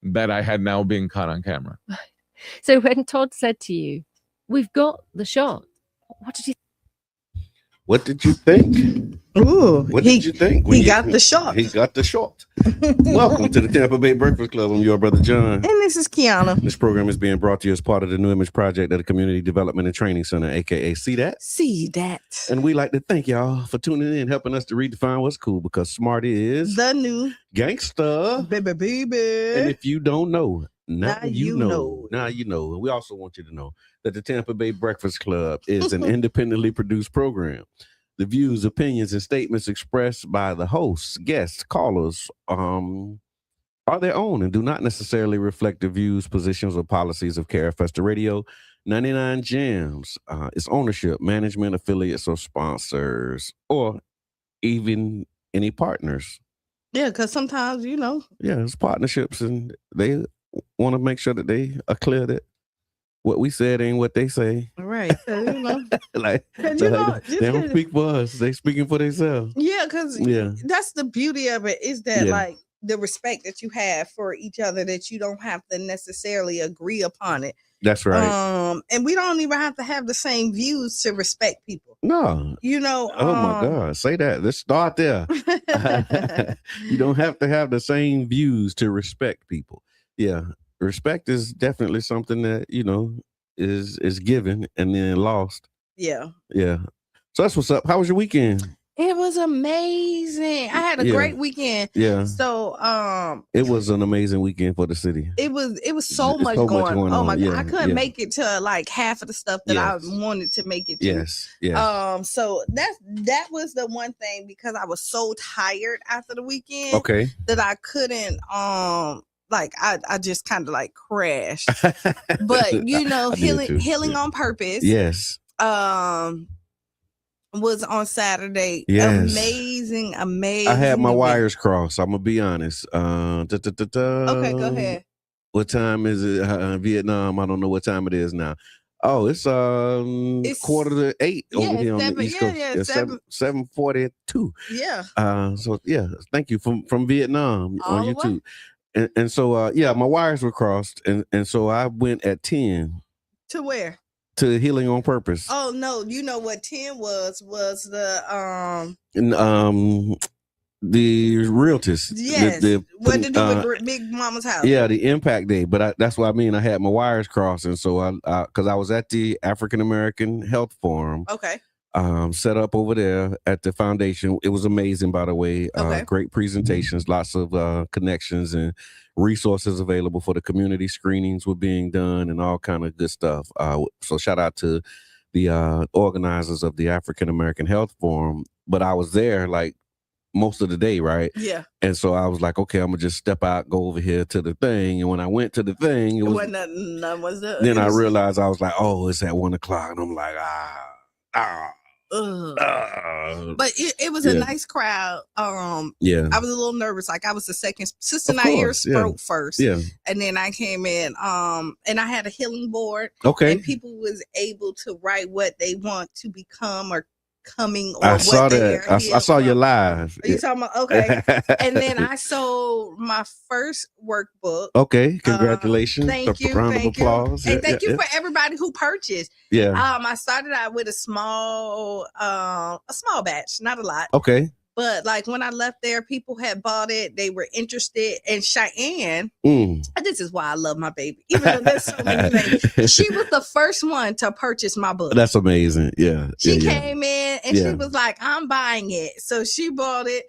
that I had now been caught on camera. So when Todd said to you, "We've got the shot," what did you? What did you think? Ooh, What did you think? He got the shot. He got the shot. Welcome to the Tampa Bay Breakfast Club. I'm your brother John. And this is Qiana. This program is being brought to you as part of the New Image Project at the Community Development and Training Center, aka See That. See that. And we like to thank y'all for tuning in, helping us to redefine what's cool, because smart is the new gangster. Baby. And if you don't know, now you know. know. Now you know. And we also want you to know that the Tampa Bay Breakfast Club is an independently produced program. The views, opinions, and statements expressed by the hosts, guests, callers are their own and do not necessarily reflect the views, positions, or policies of KRFester Radio, 99 Jams, its ownership, management, affiliates, or sponsors, or even any partners. Yeah, because sometimes, Yeah, it's partnerships, and they want to make sure that they are clear that what we said ain't what they say. Right. Like, they don't speak for us. They speaking for themselves. Yeah, because that's the beauty of it, is that like the respect that you have for each other, that you don't have to necessarily agree upon it. That's right. And we don't even have to have the same views to respect people. No. Oh my God. Say that. Let's start there. You don't have to have the same views to respect people. Yeah. Respect is definitely something that, is given and then lost. Yeah. Yeah. So that's what's up. How was your weekend? It was amazing. I had a great weekend. Yeah. So it was an amazing weekend for the city. It was so much going on. Oh my God. I couldn't make it to like half of the stuff that I wanted to make it to. Yes. So that was the one thing, because I was so tired after the weekend. Okay. That I couldn't I just kind of like crashed. But healing on purpose. Yes. Was on Saturday. Yes. Amazing. I had my wires crossed. I'm gonna be honest. Okay, go ahead. What time is it? Vietnam. I don't know what time it is now. Oh, it's 7:45 over here on the East Coast. Yeah, 7:42. Yeah. So thank you from Vietnam all on YouTube. And so my wires were crossed, and so I went at 10. To where? To Healing on Purpose. Oh no, you know what 10 was the realtors. Yes. What to do with Big Mama's house? Yeah, the Impact Day. But that's what I mean. I had my wires crossed, and so because I was at the African American Health Forum. Okay. Set up over there at the foundation. It was amazing, by the way. Great presentations, lots of connections and resources available for the community. Screenings were being done and all kind of good stuff. So shout out to the organizers of the African American Health Forum. But I was there like most of the day, right? Yeah. And so I was like, okay, I'm gonna just step out, go over here to the thing. And when I went to the thing, it was none was there. Then I realized I was like, oh, it's at 1:00, and I'm like, But it was a nice crowd. I was a little nervous. Like I was the second. Sister Nair spoke first. Yeah. And then I came in. And I had a healing board. Okay. And people was able to write what they want to become or coming. Or I saw that. I saw you live. Are you talking about? Okay. And then I sold my first workbook. Okay. Congratulations. Thank you. Round of applause. And thank you for everybody who purchased. Yeah. I started out with a small batch, not a lot. Okay. But like when I left there, people had bought it. They were interested. And Cheyenne, this is why I love my baby. Even though there's so many things. She was the first one to purchase my book. That's amazing. Yeah. She came in and she was like, I'm buying it. So she bought it.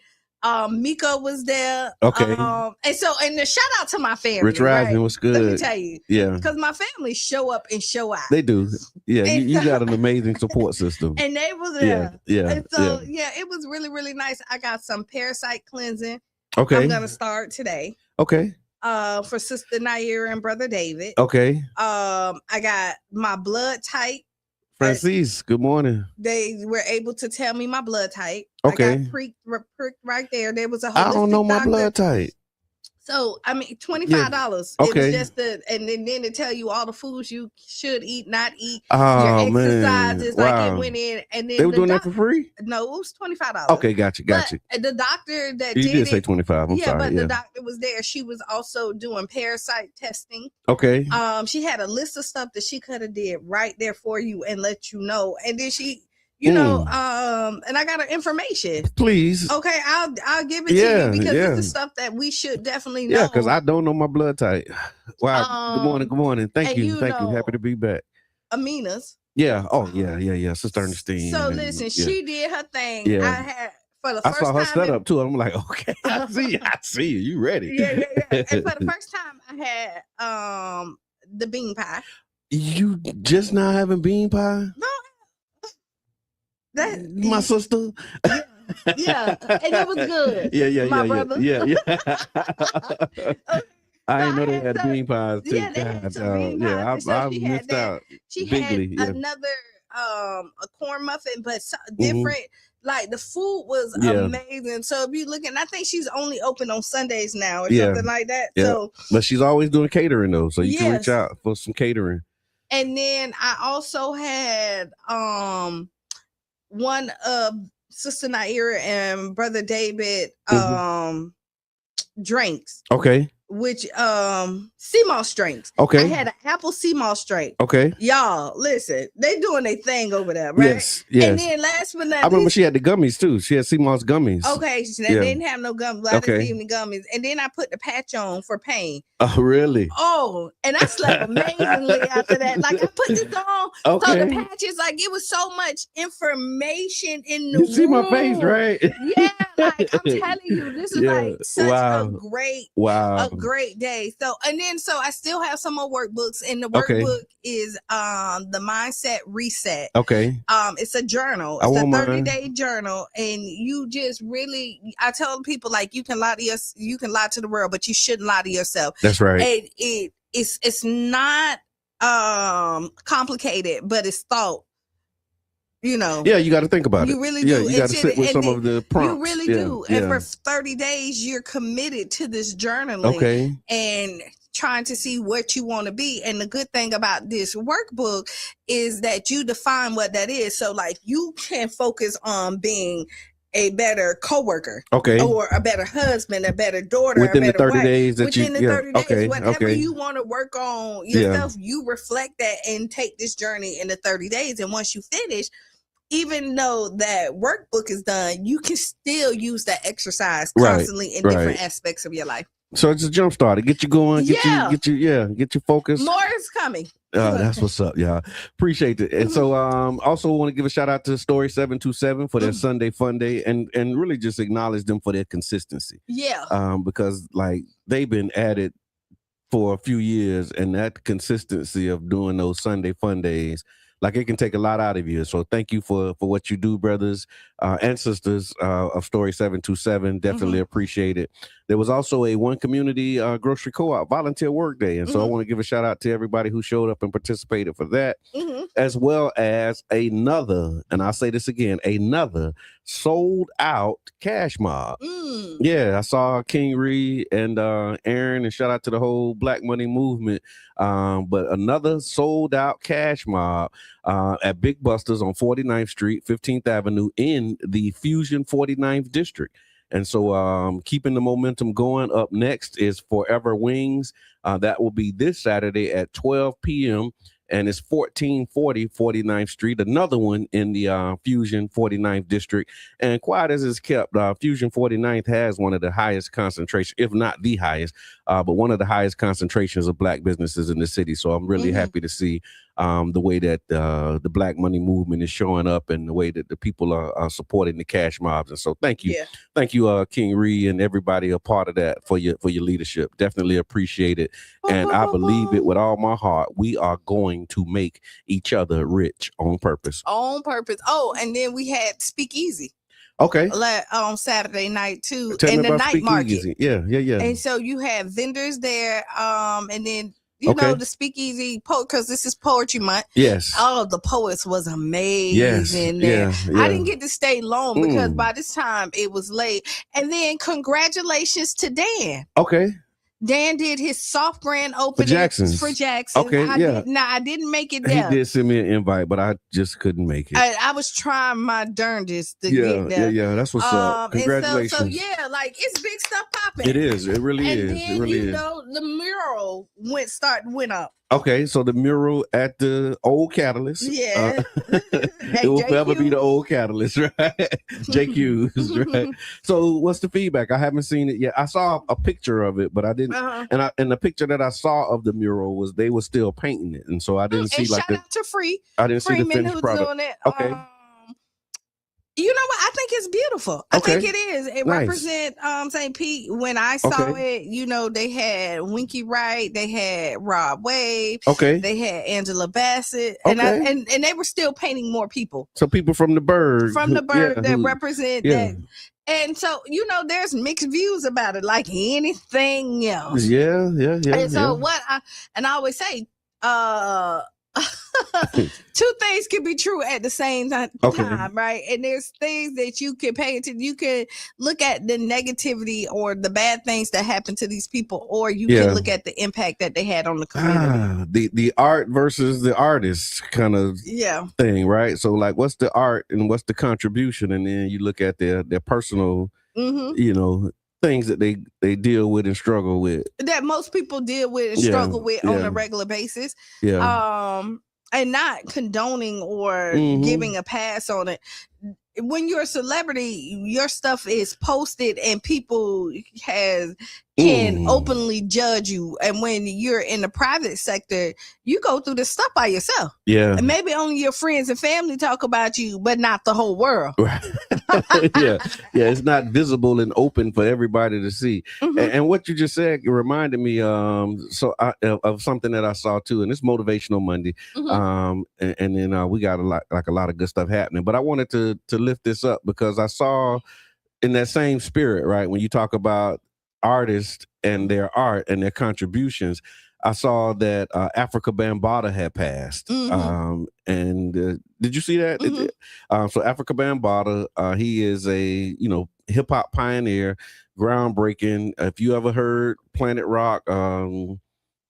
Miko was there. Okay. And the shout out to my family. Rich Rising was good. Let me tell you. Yeah. Because my family show up and show out. They do. Yeah. You got an amazing support system. And they was there. Yeah. And so it was really, really nice. I got some parasite cleansing. Okay. I'm gonna start today. Okay. For Sister Nair and Brother David. Okay. I got my blood type. Francis, good morning. They were able to tell me my blood type. Okay. I got pricked right there. There was a holistic I don't know my doctor. blood type. So I mean, $25. It Okay. was just and then to tell you all the foods you should eat, not eat, Oh your man, exercises. wow. Like it went in, and then They were doing that for free. No, it was $25. Okay, gotcha. But the doctor that You did did say it, 25. I'm sorry. but the doctor was there. She was also doing parasite testing. Okay. She had a list of stuff that she could have did right there for you and let you know, and then she. You know, and I got her information. Please. Okay, I'll give it to you because this is stuff that we should definitely know. Yeah, because I don't know my blood type. Wow. Good morning. Thank you. Happy to be back. Amina's. Yeah. Oh, yeah. Sister Ernestine. So listen, she did her thing. Yeah. I had for the first I saw her time setup too. I'm like, okay, I see you. You ready? Yeah. And for the first time, I had the bean pie. You just now having bean pie? No. That my sister. Yeah, and it was good. My brother. Yeah. I didn't know they had bean pies too. Yeah, they had some bean pies. I missed out. She bigly, had another a corn muffin, but different. Like the food was amazing. So if you looking, I think she's only open on Sundays now or something like that. Yeah. So, but she's always doing catering though, so you can reach out for some catering. And then I also had one of Sister Naira and Brother David drinks. Okay. Which sea moss drinks. Okay. I had an apple sea moss drink. Okay. Y'all, listen, they doing their thing over there, right? Yes. And then last but not least, I remember she had the gummies too. She had sea moss gummies. Okay, they didn't have no gummies. I didn't see any gummies. And then I put the patch on for pain. Oh, really? Oh, and I slept amazingly after that. Like I put this on. Okay. So the patches, like it was so much information in the room. You see my face, right? Yeah, like I'm telling you, this is like such a great day. So I still have some more workbooks, and the workbook is the mindset reset. Okay. It's a journal. It's a 30-day journal, and you just really, I tell people like you can lie to the world, but you shouldn't lie to yourself. That's right. And it's not complicated, but it's thought. You know, you got to think about it. You really do. Yeah, you got to sit with some of the prompts. You really do. And for 30 days, you're committed to this journaling. Okay. And trying to see what you want to be. And the good thing about this workbook is that you define what that is. So, like, you can focus on being a better coworker, or a better husband, a better daughter, within a better the 30 wife. days that within the 30 days, whatever you want to work on yourself, you reflect that and take this journey in the 30 days. And once you finish, even though that workbook is done, you can still use that exercise constantly in different aspects of your life. So it's a jump starter. Get you going. Get you focused. More is coming. That's what's up, y'all. Appreciate it. And so also want to give a shout out to Story 727 for their Sunday Fun Day and really just acknowledge them for their consistency. Yeah. Because like they've been at it for a few years, and that consistency of doing those Sunday Fun Days, like it can take a lot out of you. So thank you for what you do, brothers and sisters of Story 727. Definitely appreciate it. There was also a One Community Grocery Co-op volunteer work day. And so I want to give a shout out to everybody who showed up and participated for that, as well as another, and I'll say this again, another sold out cash mob. Yeah, I saw King Reed and Aaron, and shout out to the whole Black Money movement. But another sold out cash mob at Big Buster's on 49th Street, 15th Avenue in the Fusion 49th District. And so keeping the momentum going, up next is Forever Wings. That will be this Saturday at 12 p.m. And it's 1440 49th Street, another one in the Fusion 49th District. And quiet as it's kept, Fusion 49th has one of the highest concentration, if not the highest, but one of the highest concentrations of Black businesses in the city. So I'm really happy to see the way that the Black Money movement is showing up and the way that the people are supporting the cash mobs. And so thank you. Thank you, King Reed, and everybody a part of that for your leadership. Definitely appreciate it. And I believe it with all my heart. We are going to make each other rich on purpose. On purpose. Oh, and then we had Speakeasy. Okay. On Saturday night too. Tell and me the about night market. Yeah. And so you have vendors there. And then you know the Speakeasy because this is Poetry Month. Yes. All of the poets was amazing there. Yeah. I didn't get to stay long because by this time it was late. And then congratulations to Dan. Okay. Dan did his soft grand opening Jackson's. for Jackson. Okay, yeah. I didn't make it He there. did send me an invite, but I just couldn't make it. I was trying my darndest to Yeah, get there. yeah. That's what's up. And Congratulations. so yeah, like it's big stuff popping. It is. It really And is. then It really is. the mural went up. Okay, so the mural at the old Catalyst. Yeah. It will forever be the old Catalyst, right? JQ's, right? So what's the feedback? I haven't seen it yet. I saw a picture of it, but I didn't. And the picture that I saw of the mural was they were still painting it, and so I didn't see like shout out to I didn't see the Freeman finished who's product. doing it. Okay. You know what? I think it's beautiful. I think it is. It represents St. Pete. When I saw it, they had Winky Wright, they had Rob Wave, they had Angela Bassett, and they were still painting more people. So people from the Burg, that represent that. And so, there's mixed views about it, like anything else. Yeah. And so I always say, two things can be true at the same time, right? And there's things that you can pay attention. You can look at the negativity or the bad things that happen to these people, or you can look at the impact that they had on the community. The art versus the artist kind of thing, right? So like, what's the art and what's the contribution, and then you look at their personal, things that they deal with and struggle with, that most people deal with and struggle with on a regular basis. And not condoning or giving a pass on it. When you're a celebrity, your stuff is posted and people can openly judge you. And when you're in the private sector, you go through this stuff by yourself. Yeah. And maybe only your friends and family talk about you, but not the whole world. Yeah. It's not visible and open for everybody to see. And what you just said reminded me of something that I saw too, and it's Motivational Monday. And then we got a lot of good stuff happening. But I wanted to lift this up because I saw in that same spirit, right, when you talk about artists and their art and their contributions, I saw that Africa Bambaataa had passed. And did you see that? So Africa Bambaataa, he is a hip hop pioneer, groundbreaking. If you ever heard Planet Rock,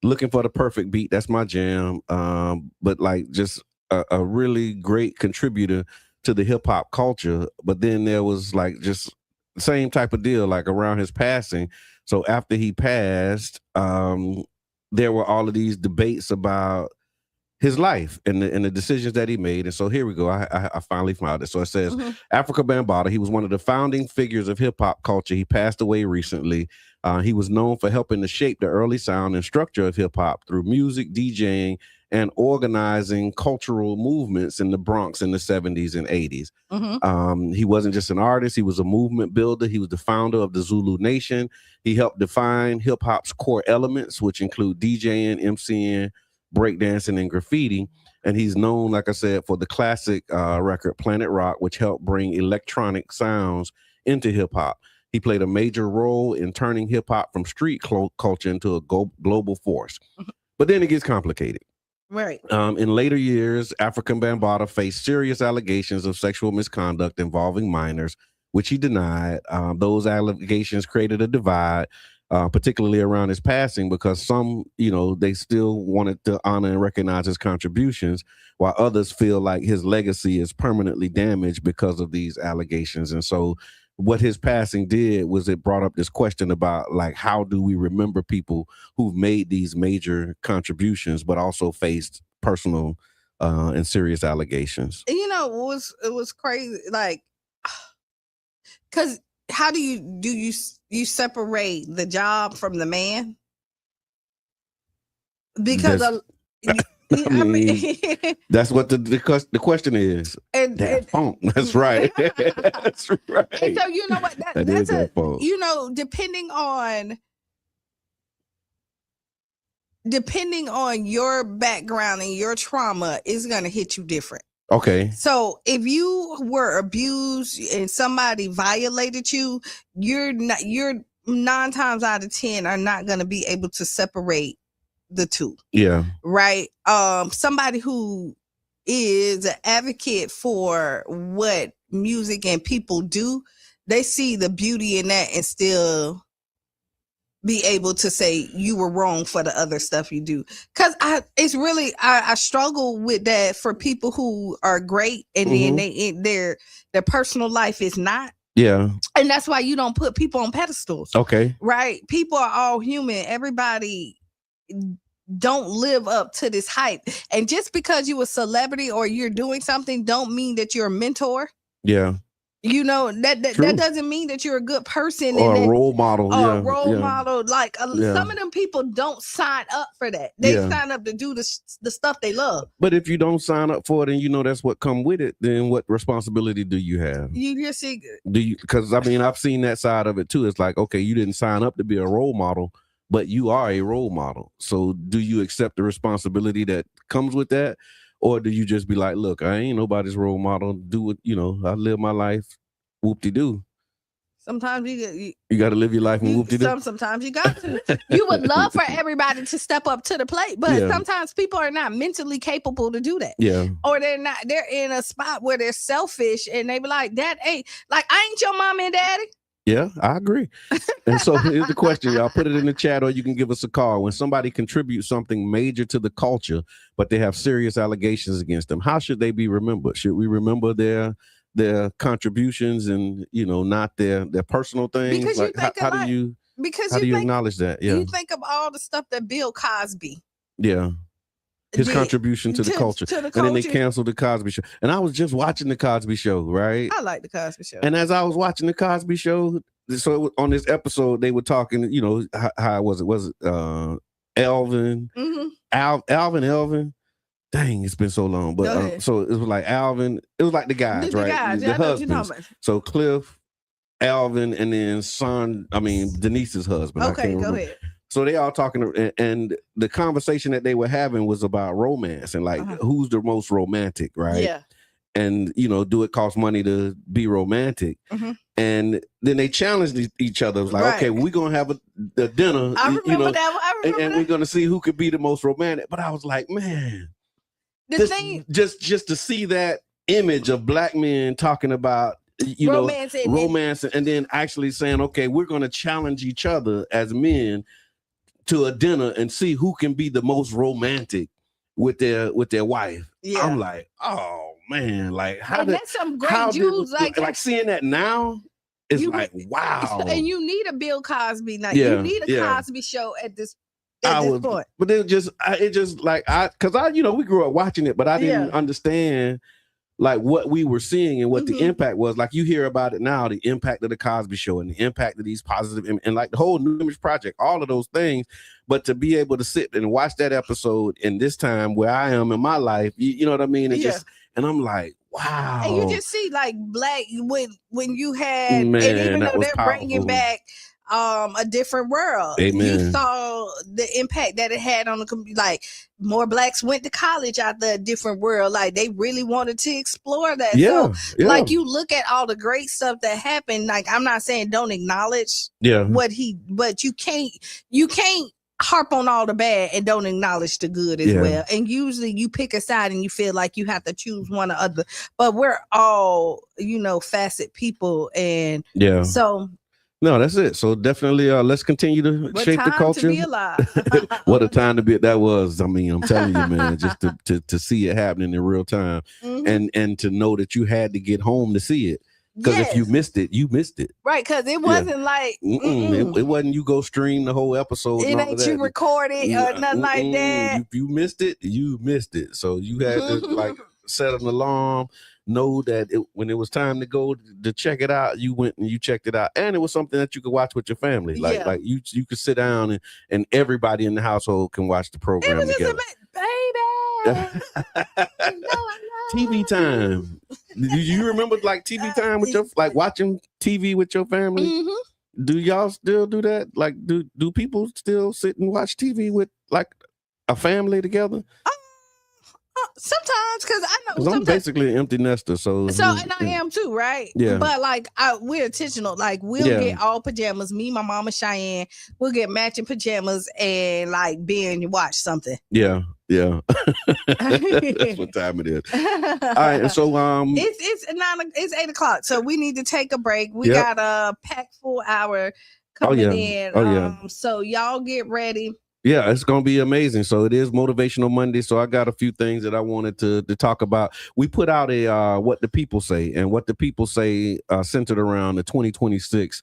Looking for the Perfect Beat, that's my jam. But like just a really great contributor to the hip hop culture. But then there was like just the same type of deal like around his passing. So after he passed, there were all of these debates about his life and the decisions that he made. And so here we go. I finally found it. So it says, Africa Bambaataa, he was one of the founding figures of hip hop culture. He passed away recently. He was known for helping to shape the early sound and structure of hip hop through music, DJing, and organizing cultural movements in the Bronx in the 70s and 80s. He wasn't just an artist. He was a movement builder. He was the founder of the Zulu Nation. He helped define hip hop's core elements, which include DJing, MCing, breakdancing, and graffiti. And he's known, like I said, for the classic record Planet Rock, which helped bring electronic sounds into hip hop. He played a major role in turning hip hop from street culture into a global force. But then it gets complicated. Right. In later years, African Bambaataa faced serious allegations of sexual misconduct involving minors, which he denied. Those allegations created a divide, particularly around his passing, because some, they still wanted to honor and recognize his contributions, while others feel like his legacy is permanently damaged because of these allegations. And so what his passing did was it brought up this question about like, how do we remember people who've made these major contributions, but also faced personal and serious allegations? It was crazy. Like, cause how do you separate the job from the man? Because I mean, that's what the question is. That's right. That's right. And so you know what? That's depending on your background and your trauma is going to hit you different. Okay. So if you were abused and somebody violated you, you're 9 times out of 10 are not going to be able to separate the two. Yeah. Right. Somebody who is an advocate for what music and people do, they see the beauty in that and still be able to say you were wrong for the other stuff you do. Cause I struggle with that for people who are great and then their personal life is not. Yeah. And that's why you don't put people on pedestals. Okay. Right. People are all human. Everybody don't live up to this hype. And just because you're a celebrity or you're doing something don't mean that you're a mentor. Yeah. You know, that doesn't mean that you're a good person or and a role model. a role model. Like some of them people don't sign up for that. They sign up to do the stuff they love. But if you don't sign up for it and you know that's what come with it, then what responsibility do you have? You just see, because I mean I've seen that side of it too. It's like, okay, you didn't sign up to be a role model, but you are a role model. So do you accept the responsibility that comes with that? Or do you just be like, look, I ain't nobody's role model. Do what, I live my life. Whoop-de-doo. Sometimes you got to live your life and whoop-de-doo. Sometimes you got to. You would love for everybody to step up to the plate, but sometimes people are not mentally capable to do that. Yeah. Or they're in a spot where they're selfish and they be like, Dad, ain't like, I ain't your mom and daddy. Yeah, I agree. And so here's the question, y'all. Put it in the chat or you can give us a call. When somebody contributes something major to the culture, but they have serious allegations against them, how should they be remembered? Should we remember their contributions and, not their personal things? Because like, how do you acknowledge that? Yeah. You think of all the stuff that Bill Cosby. Yeah. His contribution to the culture. And then they canceled the Cosby Show. And I was just watching the Cosby Show, right? I like the Cosby Show. And as I was watching the Cosby Show, so on this episode, they were talking, how was it? Was it Alvin? Mm-hmm. Alvin? Dang, it's been so long. But so it was like Alvin. It was like the guys, right? The husbands. So Cliff, Alvin, and then Denise's husband. Okay, go ahead. So they all talking, and the conversation that they were having was about romance and like who's the most romantic, right? Yeah. And do it cost money to be romantic? Mm-hmm. And then they challenged each other. It was like, okay, we're gonna have a dinner. I remember that. And we're gonna see who could be the most romantic. But I was like, man, just to see that image of black men talking about romance, and then actually saying, okay, we're gonna challenge each other as men to a dinner and see who can be the most romantic with their wife. Yeah. I'm like, oh man, like that's some great Jews like seeing that now is like, wow. And you need a Bill Cosby night. You need a Cosby Show at this point. But it just like because we grew up watching it, but I didn't understand like what we were seeing and what the impact was. Like you hear about it now, the impact of the Cosby Show and the impact of these positive and like the whole New Image Project, all of those things. But to be able to sit and watch that episode in this time where I am in my life, you know what I mean? And I'm like, wow. And you just see like black when you had, and even though they're bringing back a different world. Amen. You saw the impact that it had on the like more blacks went to college out there, a different world. Like they really wanted to explore that. Like you look at all the great stuff that happened. Like I'm not saying don't acknowledge but you can't harp on all the bad and don't acknowledge the good as well. And usually you pick a side and you feel like you have to choose one or other. But we're all, facet people, and so. No, that's it. So definitely, let's continue to shape the culture. To be alive. What a time to be! That was. I mean, I'm telling you, man, just to see it happening in real time, and to know that you had to get home to see it. Because if you missed it, you missed it. Right, because it wasn't like it wasn't you go stream the whole episode. It ain't you record it or nothing like that. If you missed it, you missed it. So you had to like set an alarm. Know that when it was time to go to check it out, you went and you checked it out, and it was something that you could watch with your family. Like you could sit down and everybody in the household can watch the program together. Baby, TV time. Do you remember like TV time with your watching TV with your family? Mm-hmm. Do y'all still do that? Like, do people still sit and watch TV with like a family together? Sometimes, because I know I'm basically an empty nester, so and I am too, right? Yeah. But like we're intentional. Like we'll get all pajamas. Me, my mama Cheyenne, we'll get matching pajamas and like binge watch something. Yeah. That's what time it is. All right, and so it's 8:00, so we need to take a break. We got a packed full hour coming yeah. in. Oh, yeah. So y'all get ready. Yeah, it's going to be amazing. So it is Motivational Monday. So I got a few things that I wanted to talk about. We put out a What the People Say, and What the People Say centered around the 2026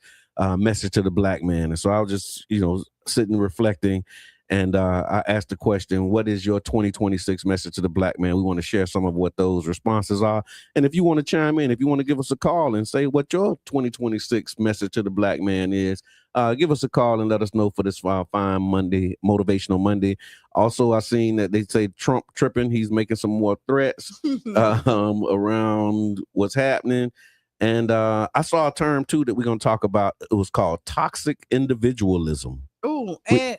message to the Black man. And so I was just, sitting reflecting, and I asked the question, what is your 2026 message to the Black man? We want to share some of what those responses are. And if you want to chime in, if you want to give us a call and say what your 2026 message to the Black man is, give us a call and let us know for this fine Monday, Motivational Monday. Also, I seen that they say Trump tripping. He's making some more threats around what's happening. And I saw a term, too, that we're going to talk about. It was called toxic individualism. Oh, and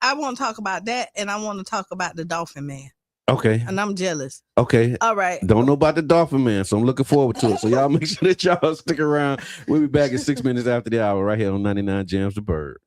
I want to talk about that, and I want to talk about the Dolphin Man. Okay. And I'm jealous. Okay. All right. Don't know about the Dolphin Man, so I'm looking forward to it. So y'all make sure that y'all stick around. We'll be back in 6 minutes after the hour right here on 99 Jams the Bird.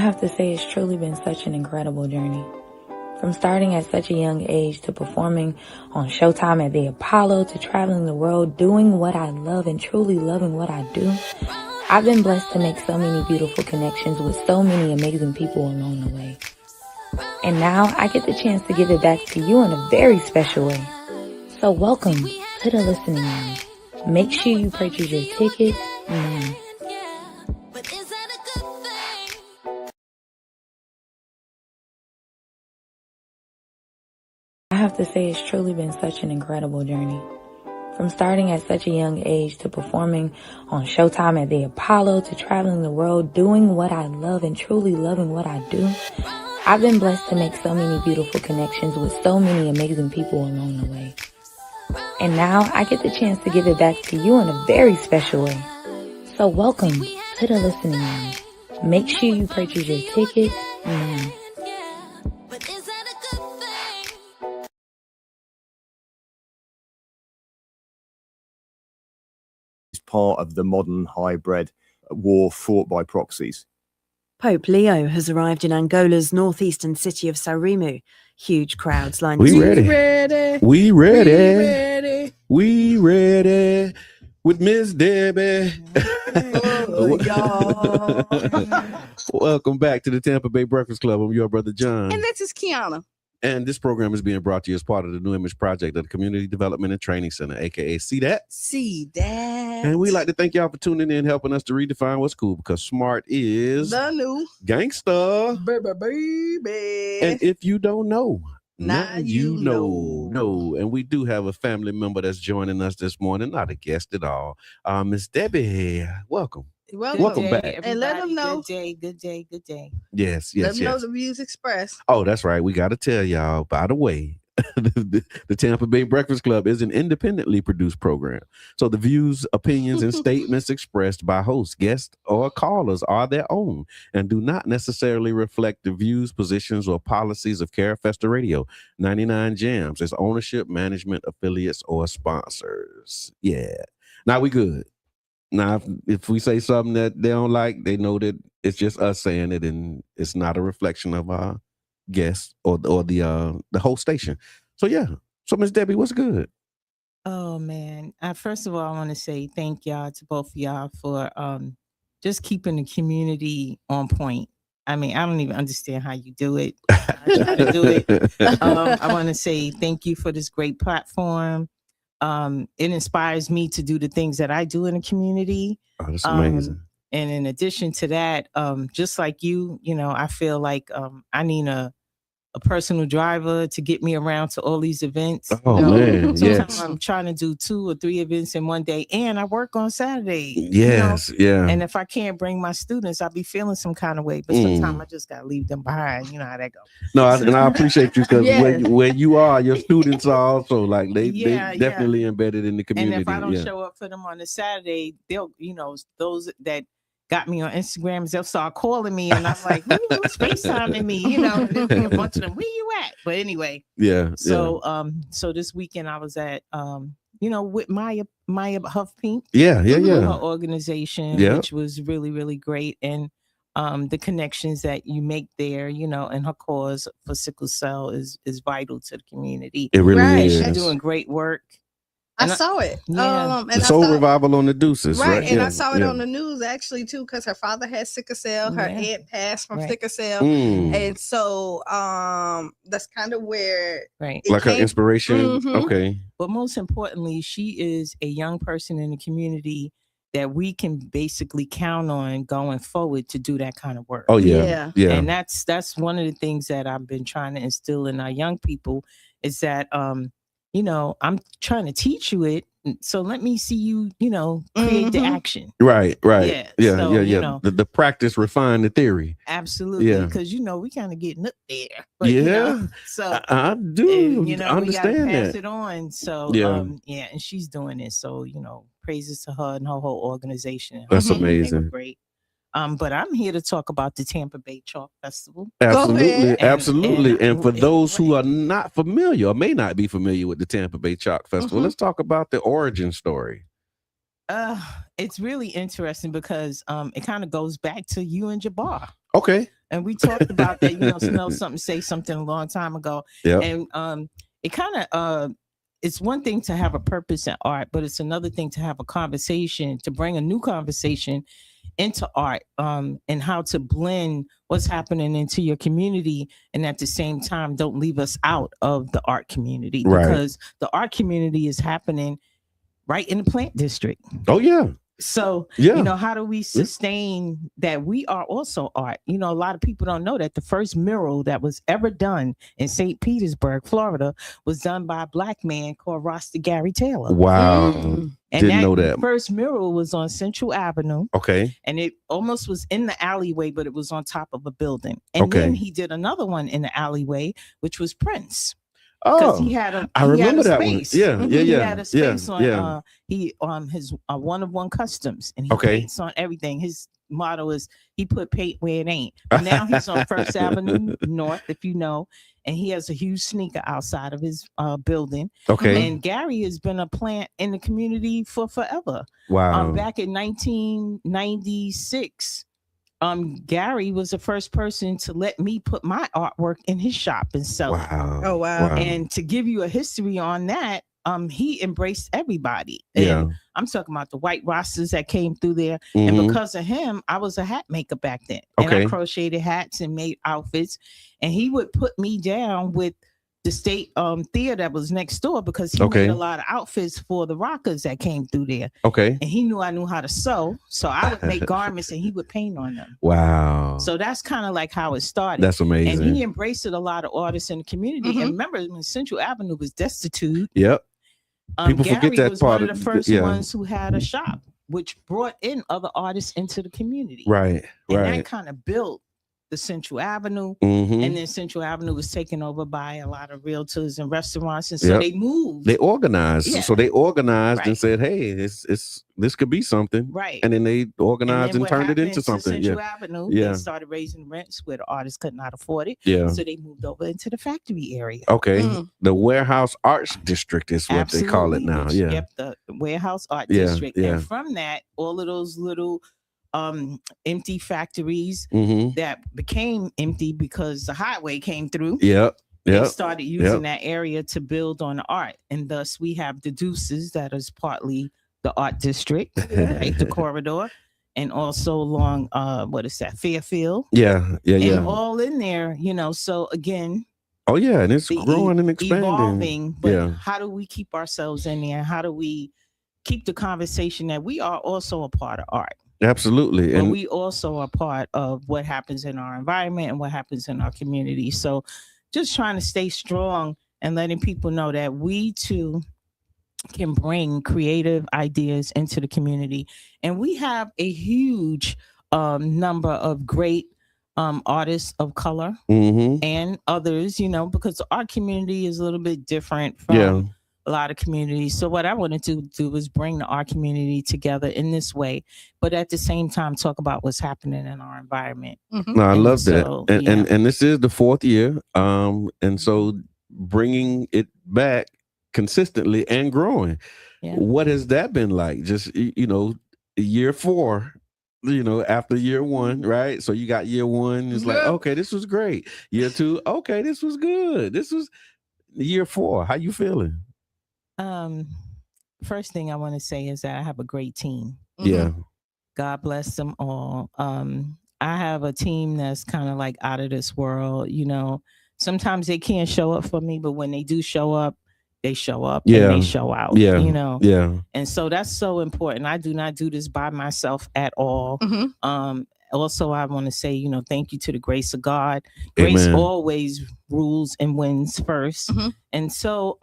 have to say it's truly been such an incredible journey. From starting at such a young age to performing on Showtime at the Apollo to traveling the world, doing what I love and truly loving what I do, I've been blessed to make so many beautiful connections with so many amazing people along the way. And now I get the chance to give it back to you in a very special way. So welcome to the listening lounge. Make sure you purchase your tickets now. I have to say it's truly been such an incredible journey. From starting at such a young age to performing on Showtime at the Apollo to traveling the world, doing what I love and truly loving what I do, I've been blessed to make so many beautiful connections with so many amazing people along the way. And now I get the chance to give it back to you in a very special way. So welcome to the listening lounge. Make sure you purchase your tickets now. Part of the modern hybrid war fought by proxies. Pope Leo has arrived in Angola's northeastern city of Sarimu. Huge crowds lined We the ready. We ready. ready. We ready with Miss Debbie. Welcome back to the Tampa Bay Breakfast Club. I'm your brother John. And this is Qiana. And this program is being brought to you as part of the New Image Project of the Community Development and Training Center, aka See That. See that. And we like to thank y'all for tuning in, helping us to redefine what's cool, because smart is the new gangsta. baby. And if you don't know, now you know. No, and we do have a family member that's joining us this morning, not a guest at all. Miss Debbie, welcome. Welcome back. And let them know. Good day. Yes. Let them know the views expressed. Oh, that's right. We got to tell y'all, by the way, the Tampa Bay Breakfast Club is an independently produced program. So the views, opinions, and statements expressed by hosts, guests, or callers are their own and do not necessarily reflect the views, positions, or policies of Carafesta Radio, 99 Jams, its ownership, management, affiliates, or sponsors. Yeah. Now we good. Now, if we say something that they don't like, they know that it's just us saying it, and it's not a reflection of our guests or the whole station. So yeah. So Miss Debbie, what's good? Oh man! First of all, I want to say thank y'all to both of y'all for just keeping the community on point. I mean, I don't even understand how you do it. I try to do it. I want to say thank you for this great platform. It inspires me to do the things that I do in the community. Oh, that's amazing. And in addition to that, just like you know, I feel like I need a personal driver to get me around to all these events. Oh, man. Sometimes Yes. I'm trying to do 2 or 3 events in one day, and I work on Saturday. Yes. Yeah. And if I can't bring my students, I'll be feeling some kind of way. But sometimes I just gotta leave them behind. You know how that goes. No, and I appreciate you, because Yes. where you are, your students are also like they definitely embedded in the community. And if I don't show up for them on the Saturday, they'll, you know, those that got me on Instagram, they'll start calling me, and I'm like, who's FaceTiming me? You know, there'll be a bunch of them. Where you at? But anyway, so so this weekend I was at you know, with Maya Huff Pink, her organization, which was really, really great, and the connections that you make there, you know, and her cause for sickle cell is vital to the community. It really is. She's doing great work. I saw it. Yeah. And the Soul Revival on the Deuces, right? And I saw it on the news actually too, because her father had sickle cell. Her aunt passed from sickle cell, and so that's kind of where like her inspiration. Okay, but most importantly, she is a young person in the community that we can basically count on going forward to do that kind of work. Oh yeah. And that's one of the things that I've been trying to instill in our young people is that you know, I'm trying to teach you it, so let me see you, you know, create the action. Right. Yeah. You know, the practice refine the theory. Absolutely, because you know we kind of getting up there. But, yeah, you know, so I do. You know, understand we gotta pass that. it on. So and she's doing it. So you know, praises to her and her whole organization. That's They were amazing. great. But I'm here to talk about the Tampa Bay Chalk Festival. Absolutely. And for those who are not familiar or may not be familiar with the Tampa Bay Chalk Festival, let's talk about the origin story. It's really interesting because it kind of goes back to you and Jabbar. Okay. And we talked about that, smell something, say something a long time ago. Yep. And it kind of it's one thing to have a purpose in art, but it's another thing to have a conversation, to bring a new conversation into art, and how to blend what's happening into your community, and at the same time don't leave us out of the art community, because the art community is happening right in the plant district. Oh yeah. So, how do we sustain that we are also art? A lot of people don't know that the first mural that was ever done in St. Petersburg, Florida, was done by a Black man called Rasta Gary Taylor. Wow. And Didn't know that. First mural was on Central Avenue. Okay. And it almost was in the alleyway, but it was on top of a building. And then he did another one in the alleyway, which was Prince. Because he had a, I remember that space. one. Yeah. He had a space on his one of one customs, and he paints on everything. His motto is he put paint where it ain't. But now he's on First Avenue North, if you know, and he has a huge sneaker outside of his building. Okay. And Gary has been a plant in the community for forever. Wow. Back in 1996. Gary was the first person to let me put my artwork in his shop and sell it. Oh wow. And to give you a history on that, he embraced everybody. And I'm talking about the white rosters that came through there. And because of him, I was a hat maker back then. And I crocheted hats and made outfits. And he would put me down with the state theater that was next door, because he made a lot of outfits for the rockers that came through there. Okay. And he knew I knew how to sew. So I would make garments and he would paint on them. Wow. So that's kind of like how it started. That's amazing. And he embraced it, a lot of artists in the community. And remember, when Central Avenue was destitute. Yep. People Gary forget that was part one of the first ones who had a shop, which brought in other artists into the community. Right. And that kind of built the Central Avenue, and then Central Avenue was taken over by a lot of realtors and restaurants, and so they moved. They organized, so they organized and said, "Hey, this could be something." Right. And then they organized and turned it into something. Central Avenue, they started raising rents where the artists could not afford it. Yeah. So they moved over into the factory area. Okay. The Warehouse Arts District is what they call it now. Yep, the Warehouse Art District. And from that, all of those little empty factories that became empty because the highway came through. They started using that area to build on the art, and thus we have the Deuces, that is partly the art district, right, the corridor, and also along Fairfield. And all in there, so again. Oh yeah, and it's growing and expanding. Evolving, but how do we keep ourselves in there? How do we keep the conversation that we are also a part of art? Absolutely. And we also are part of what happens in our environment and what happens in our community. So just trying to stay strong and letting people know that we too can bring creative ideas into the community. And we have a huge number of great artists of color and others, because our community is a little bit different from a lot of communities. So what I wanted to do was bring the art community together in this way, but at the same time talk about what's happening in our environment. No, I love that. And this is the 4th year. And so bringing it back consistently and growing. What has that been like? Just, year 4, after year 1, right? So you got year 1, it's like, okay, this was great. Year 2, okay, this was good. This was year 4. How you feeling? First thing I want to say is that I have a great team. Yeah. God bless them all. I have a team that's kind of like out of this world. Sometimes they can't show up for me, but when they do show up, they show up and they show out. And so that's so important. I do not do this by myself at all. Also, I want to say, thank you to the grace of God. Grace always rules and wins first. And so,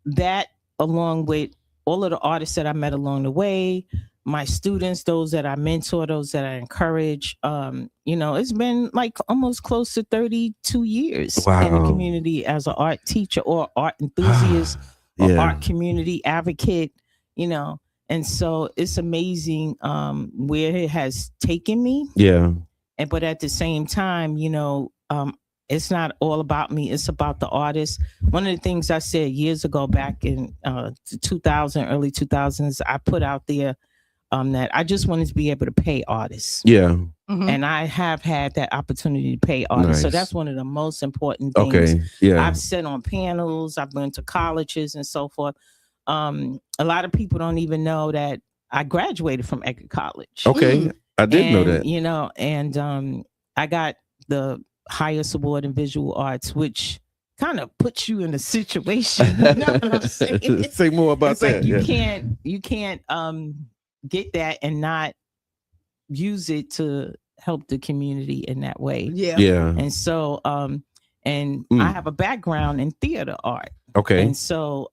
that along with all of the artists that I met along the way, my students, those that I mentor, those that I encourage, it's been like almost close to 32 years in the community as an art teacher or art enthusiast or art community advocate, and so it's amazing where it has taken me. But at the same time, it's not all about me. It's about the artist. One of the things I said years ago, back in 2000, early 2000s, I put out there that I just wanted to be able to pay artists. Yeah. And I have had that opportunity to pay artists. So Nice. that's one of the most important things. Okay. Yeah. I've sat on panels, I've been to colleges and so forth. A lot of people don't even know that I graduated from Eckerd College. Okay. I didn't know that. You know, and I got the highest award in visual arts, which kind of puts you in a situation. You know what I'm saying? Say more about It's that. like you can't get that and not use it to help the community in that way. Yeah. And so and I have a background in theater art. Okay. And so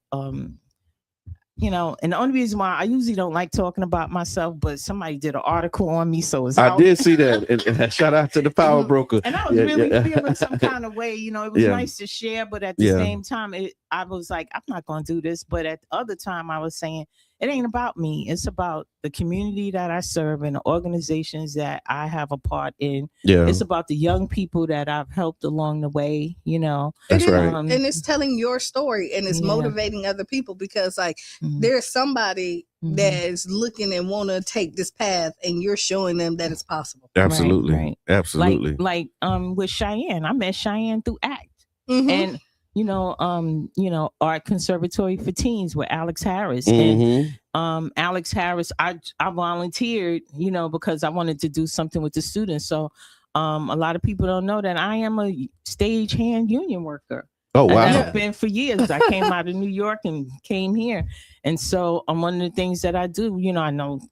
you know, and the only reason why I usually don't like talking about myself, but somebody did an article on me, so it's I did see that. And shout out to the power broker. And I was really feeling some kind of way, you know, it was nice to share, but at the same time, I was like, I'm not going to do this. But at the other time, I was saying, it ain't about me. It's about the community that I serve and the organizations that I have a part in. Yeah. It's about the young people that I've helped along the way, you know. That's right. And it's telling your story and it's motivating other people because like there's somebody that's looking and want to take this path and you're showing them that it's possible. Absolutely. Right. Absolutely. Like with Cheyenne. I met Cheyenne through ACT. And you know, Art Conservatory for Teens with Alex Harris. And Alex Harris, I volunteered, you know, because I wanted to do something with the students. So a lot of people don't know that I am a stagehand union worker. Oh, wow. And I've been for years. I came out of New York and came here. And so one of the things that I do, you know, I know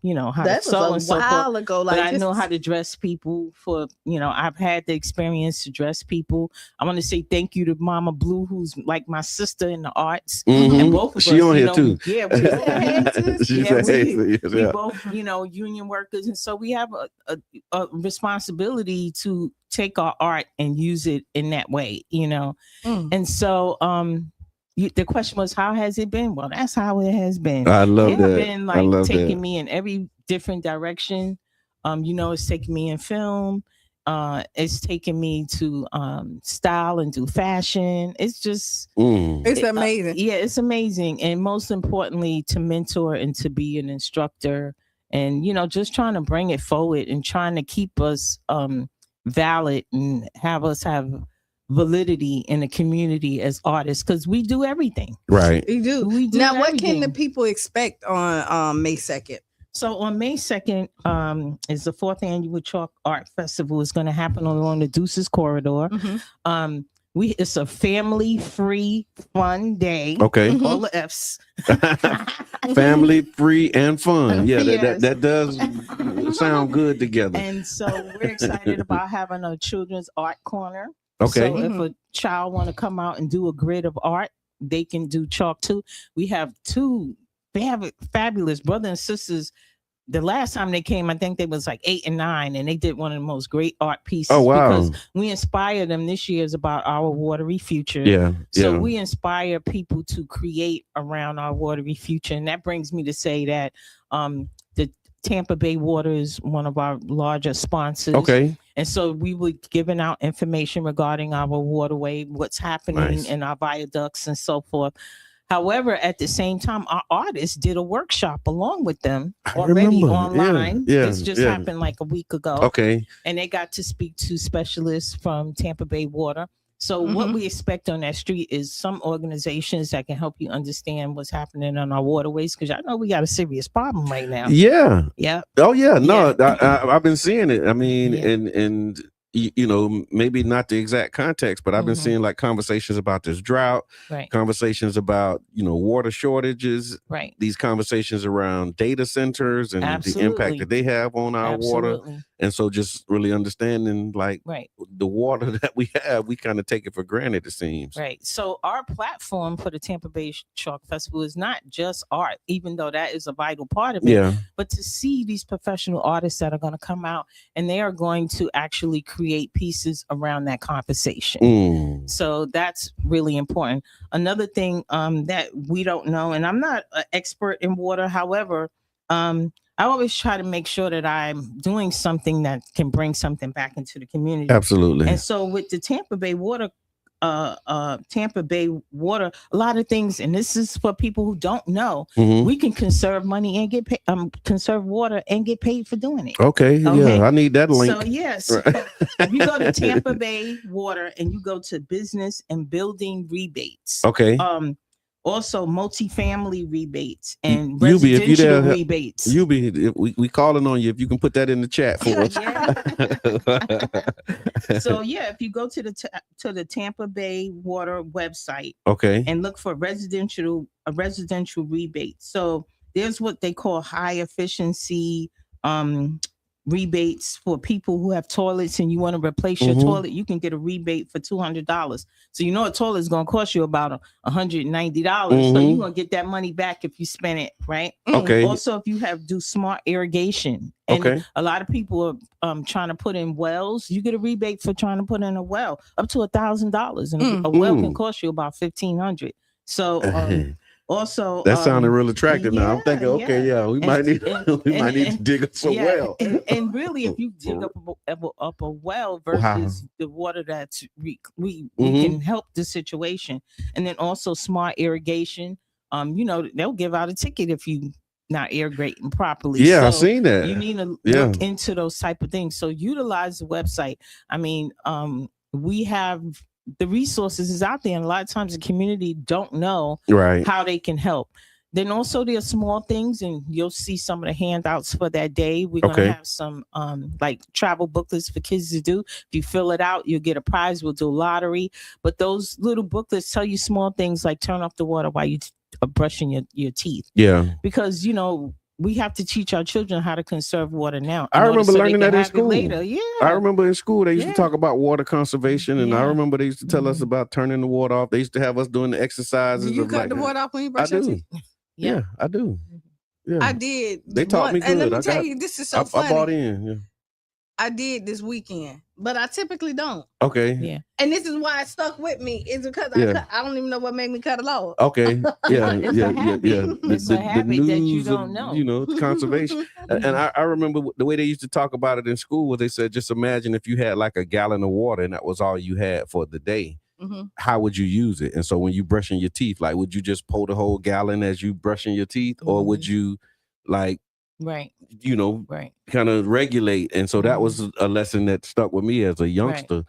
you know, how that to sew and was so a while forth. ago. Like but I know how to dress people for, you know, I've had the experience to dress people. I want to say thank you to Mama Blue, who's like my sister in the arts. And both of she us, on here know, too. Yeah, we both, you know, union workers. And so we have a responsibility to take our art and use it in that way, you know. And so the question was, how has it been? Well, that's how it has been. I love that. It's been like taking me in every different direction. You know, it's taking me in film. It's taking me to style and do fashion. It's just it's amazing. Yeah, it's amazing. And most importantly, to mentor and to be an instructor and, you know, just trying to bring it forward and trying to keep us valid and have us have validity in the community as artists, because we do everything. Right. We do. Now, everything. what can the people expect on May 2nd? So on May 2nd is the 4th annual Chalk Art Festival. Is going to happen along the Deuces Corridor. It's a family-free, fun day. Okay. All the F's. Family, free, and fun. Yeah, that does sound good together. And so we're excited about having a children's art corner. Okay. So if a child want to come out and do a grid of art, they can do chalk too. We have they have fabulous brothers and sisters. The last time they came, I think they was like 8 and 9, and they did one of the most great art pieces. Oh, wow. Because we inspired them. This year is about our watery future. Yeah. So we inspire people to create around our watery future. And that brings me to say that the Tampa Bay Water is one of our largest sponsors. Okay. And so we were giving out information regarding our waterway, what's happening in our viaducts and so forth. However, at the same time, our artists did a workshop along with them already online. This just happened like a week ago. Okay. And they got to speak to specialists from Tampa Bay Water. So what we expect on that street is some organizations that can help you understand what's happening on our waterways, because I know we got a serious problem right now. Yeah. Yeah. Oh yeah. No, I've been seeing it. I mean, and you know, maybe not the exact context, but I've been seeing like conversations about this drought, conversations about, you know, water shortages, these conversations around data centers and the impact that they have on our water. And so just really understanding like the water that we have, we kind of take it for granted, it seems. Right. So our platform for the Tampa Bay Chalk Festival is not just art, even though that is a vital part of it, but to see these professional artists that are going to come out and they are going to actually create pieces around that conversation. So that's really important. Another thing that we don't know, and I'm not an expert in water, however, I always try to make sure that I'm doing something that can bring something back into the community. Absolutely. And so with the Tampa Bay Water Tampa Bay water, a lot of things, and this is for people who don't know. Mhm. We can conserve money and get paid, conserve water and get paid for doing it. Okay, yeah, I need that link. So yes, if you go to Tampa Bay Water and you go to business and building rebates, Okay. Also multifamily rebates and You be if you residential there, rebates. you be we calling on you if you can put that in the chat for us. So yeah, if you go to the Tampa Bay Water website, Okay. and look for a residential rebate. So there's what they call high efficiency rebates for people who have toilets and you want to replace your toilet. You can get a rebate for $200. So you know a toilet is going to cost you about $190. So you're going to get that money back if you spend it, right? Okay. Also, if you do smart irrigation, and a lot of people are trying to put in wells, you get a rebate for trying to put in a well up to $1,000, and a well can cost you about $1,500. So also that sounded real attractive. Now I'm thinking, okay, we might need to dig up some well. And really, if you dig up a well versus the water that's we can help the situation. And then also smart irrigation. They'll give out a ticket if you not irrigating properly. Yeah, so I've seen that. You need to look into those type of things. So utilize the website. I mean, we have the resources is out there, and a lot of times the community don't know how they can help. Then also there are small things, and you'll see some of the handouts for that day. We're gonna have some like travel booklets for kids to do. If you fill it out, you'll get a prize. We'll do a lottery. But those little booklets tell you small things like turn off the water while you are brushing your teeth. Yeah. Because we have to teach our children how to conserve water now. I remember learning that in school. Later. Yeah. I remember in school they used to talk about water conservation, and I remember they used to tell us about turning the water off. They used to have us doing the exercises. You cut the water off when you brush your teeth? Yeah, I do. Yeah, I did. They taught me good. And let me tell you, this is so funny. I bought in. Yeah. I did this weekend, but I typically don't. Okay. Yeah. And this is why it stuck with me. Is because I don't even know what made me cut it off. Okay. Yeah. It's a habit that you don't know. Conservation. And I remember the way they used to talk about it in school was they said, just imagine if you had like a gallon of water and that was all you had for the day. How would you use it? And so when you brushing your teeth, like, would you just pour the whole gallon as you brushing your teeth, or would you like, kind of regulate? And so that was a lesson that stuck with me as a youngster,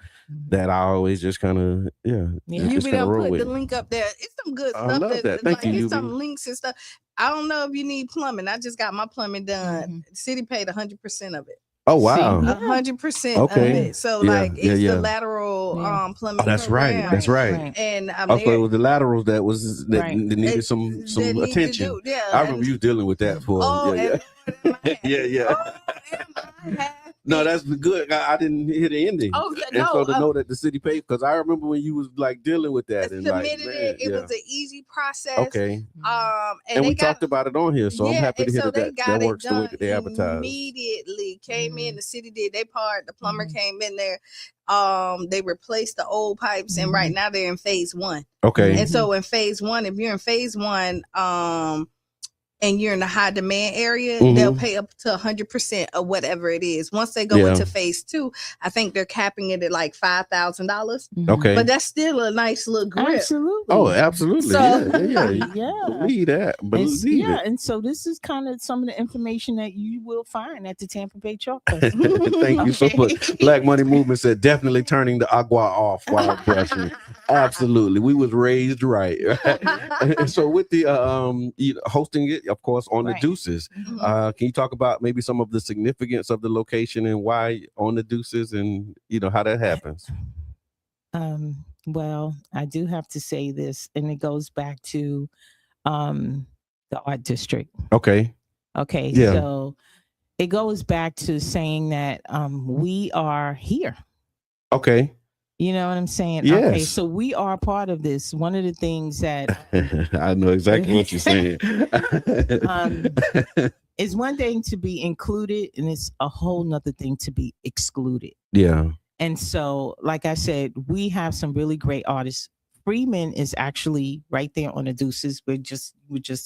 that I always just kind of You be able to put the link up there. It's some good stuff. I love that. Thank you. It's some links and stuff. I don't know if you need plumbing. I just got my plumbing done. The city paid 100% of it. Oh wow, 100% of it. So it's the lateral plumbing. Oh, that's program. right. That's right. And also it was the laterals that needed some attention. I remember you dealing with that for. No, that's good. I didn't hear the ending. So to know that the city paid, because I remember when you was like dealing with that and submitted it. It was an easy process. Okay. And we talked about it on here, so I'm happy to hear that works the way that they advertise. Immediately came in. The city did their part. The plumber came in there. They replaced the old pipes, and right now they're in phase 1. Okay. And so in phase 1, if you're in phase 1, and you're in the high demand area, they'll pay up to 100% of whatever it is. Once they go into phase 2, I think they're capping it at like $5,000. Okay. But that's still a nice little grip. Absolutely. Oh, absolutely. So, Believe that. Believe it. And so this is kind of some of the information that you will find at the Tampa Bay Chalk Fest. Thank you so much. Black Money Movement said definitely turning the agua off while brushing. Absolutely. We was raised right. So with the hosting it, of course, on the Deuces, can you talk about maybe some of the significance of the location and why on the Deuces, and how that happens? Well, I do have to say this, and it goes back to the art district. Okay. Yeah. So it goes back to saying that we are here. Okay. You know what I'm saying? Yes. Okay, so we are part of this. One of the things that I know exactly what you're saying. It's one thing to be included, and it's a whole nother thing to be excluded. Yeah. And so, like I said, we have some really great artists. Freeman is actually right there on the Deuces. We're just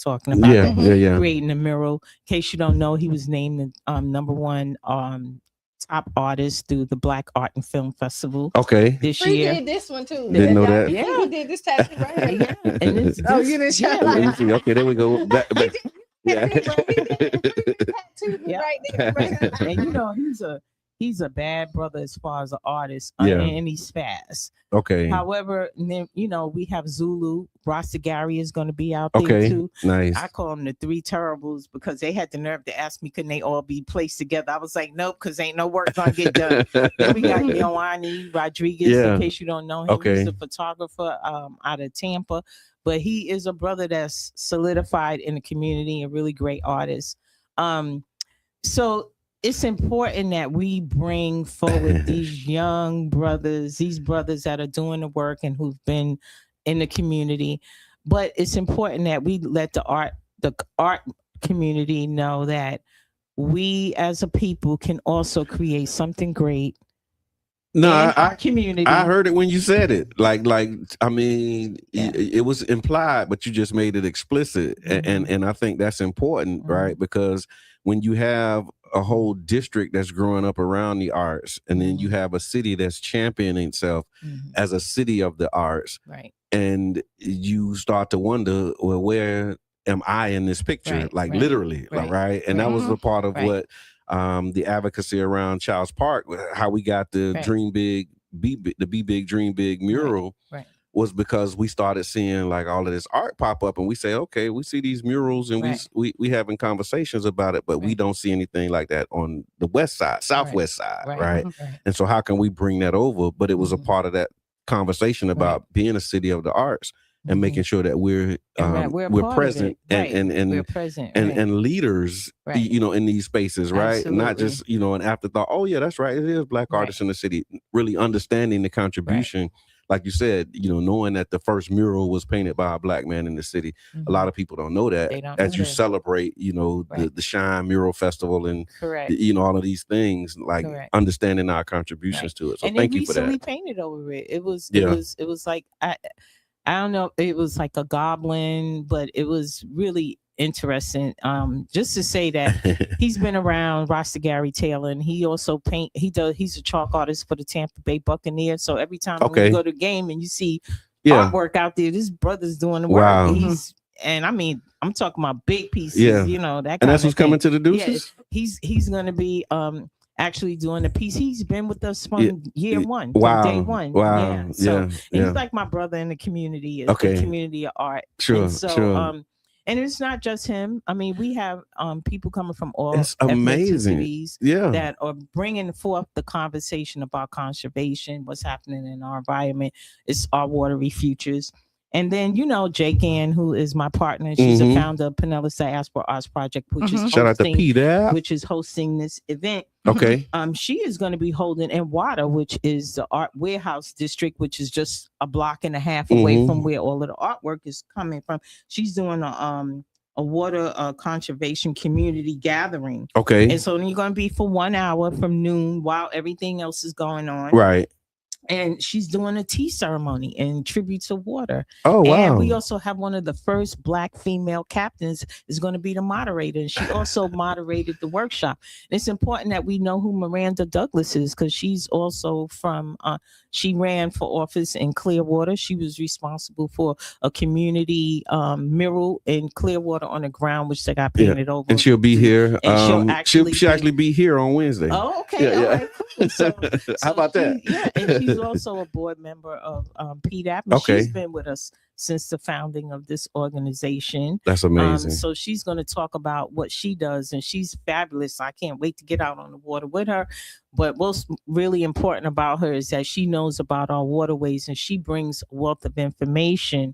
talking about that. Yeah. Creating a mural. In case you don't know, he was named the #1 top artists through the Black Art and Film Festival. Okay. This Free year. did this one too. Didn't know that. Yeah. He did this tattoo right here. Yeah. And it's Oh, you didn't show Let me see. Okay, there we go. Yeah. Yeah. Right there. Right. And you know, he's a bad brother as far as an artist. Yeah. And he's fast. Okay. However, then, you know, we have Zulu. Rasta Gary is going to be out there Okay. too. Nice. I call them the three terribles because they had the nerve to ask me, couldn't they all be placed together? I was like, nope, because ain't no work gonna get done. Then we got Yoani Rodriguez, Yeah. in case you don't know him. Okay. He's a photographer out of Tampa, but he is a brother that's solidified in the community, a really great artist. So it's important that we bring forward these young brothers, these brothers that are doing the work and who've been in the community. But it's important that we let the art community know that we as a people can also create something great. No, our community. I heard it when you said it. Like I mean, it was implied, but you just made it explicit, and I think that's important, right? Because when you have a whole district that's growing up around the arts, and then you have a city that's championing itself as a city of the arts, right? And you start to wonder, well, where am I in this picture? Like literally, right? And that was a part of what the advocacy around Child's Park, how we got the Dream Big, Be Big, Dream Big mural, was because we started seeing like all of this art pop up, and we say, okay, we see these murals, and we having conversations about it, but we don't see anything like that on the west side, southwest side, right? And so how can we bring that over? But it was a part of that conversation about being a city of the arts and making sure that we're present and leaders, you know, in these spaces, right? Absolutely. Not just, you know, an afterthought. Oh yeah, that's right. It is Black artists in the city. Really understanding the contribution, like you said, you know, knowing that the first mural was painted by a Black man in the city. A lot of people don't know that. As you celebrate, you know, the Shine Mural Festival and you know, all of these things, like understanding our contributions to it. So and thank you for that. And they recently painted over it. It was like I don't know, it was like a goblin, but it was really interesting. Just to say that he's been around Rasta Gary Taylor, and he also he's a chalk artist for the Tampa Bay Buccaneers. So every time when you go to the game and you see artwork out there, this brother's doing the work. Wow. And I mean, I'm talking about big pieces, you know, that kind and that's of what's thing. coming to the Deuces. Yeah, he's gonna be actually doing the piece. He's been with us from year one, wow. from day one. Wow. Yeah. So he's like my brother in the community, the community of art. Sure. And so and it's not just him. I mean, we have people coming from all ethnicities that are bringing forth the conversation about conservation, what's happening in our environment. It's our watery futures. And then, you know, Jake Ann, who is my partner, she's a founder of Pinellas Diaspora Arts Project, which is shout out to Peter, which is hosting this event. Okay. She is going to be holding in Water, which is the Art Warehouse District, which is just a block and a half away from where all of the artwork is coming from. She's doing a water conservation community gathering. Okay. And so you're going to be for 1 hour from noon while everything else is going on. Right. And she's doing a tea ceremony in tribute to water. Oh, wow. And we also have one of the first Black female captains is going to be the moderator. And she also moderated the workshop. And it's important that we know who Miranda Douglas is, because she's also from, she ran for office in Clearwater. She was responsible for a community mural in Clearwater on the ground, which they got painted over. And she'll be here. And she'll actually be here on Wednesday. Oh, okay. All right, cool. So how about that? And she's also a board member of PDAP. Okay. She's been with us since the founding of this organization. That's amazing. So she's going to talk about what she does, and she's fabulous. I can't wait to get out on the water with her. But what's really important about her is that she knows about our waterways, and she brings a wealth of information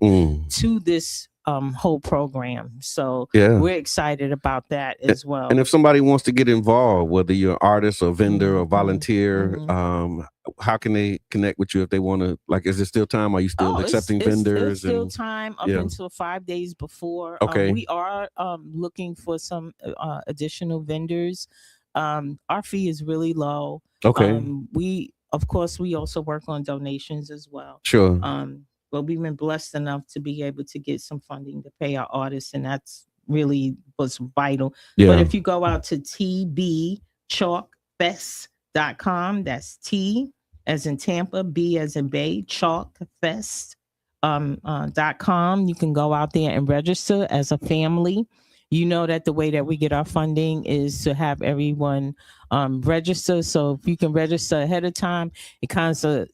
to this whole program. So we're excited about that as well. And if somebody wants to get involved, whether you're an artist or vendor or volunteer, how can they connect with you if they want to? Like, is there still time? Are you still accepting vendors? It's still time up until 5 days before. Okay. We are looking for some additional vendors. Our fee is really low. Okay. We also work on donations as well. Sure. But we've been blessed enough to be able to get some funding to pay our artists, and that's really was vital. Yeah. But if you go out to tbchalkfest.com, chalkfest.com. That's T as in Tampa, B as in Bay, chalkfest. .com. You can go out there and register as a family. You know that the way that we get our funding is to have everyone register. So if you can register ahead of time, it kind of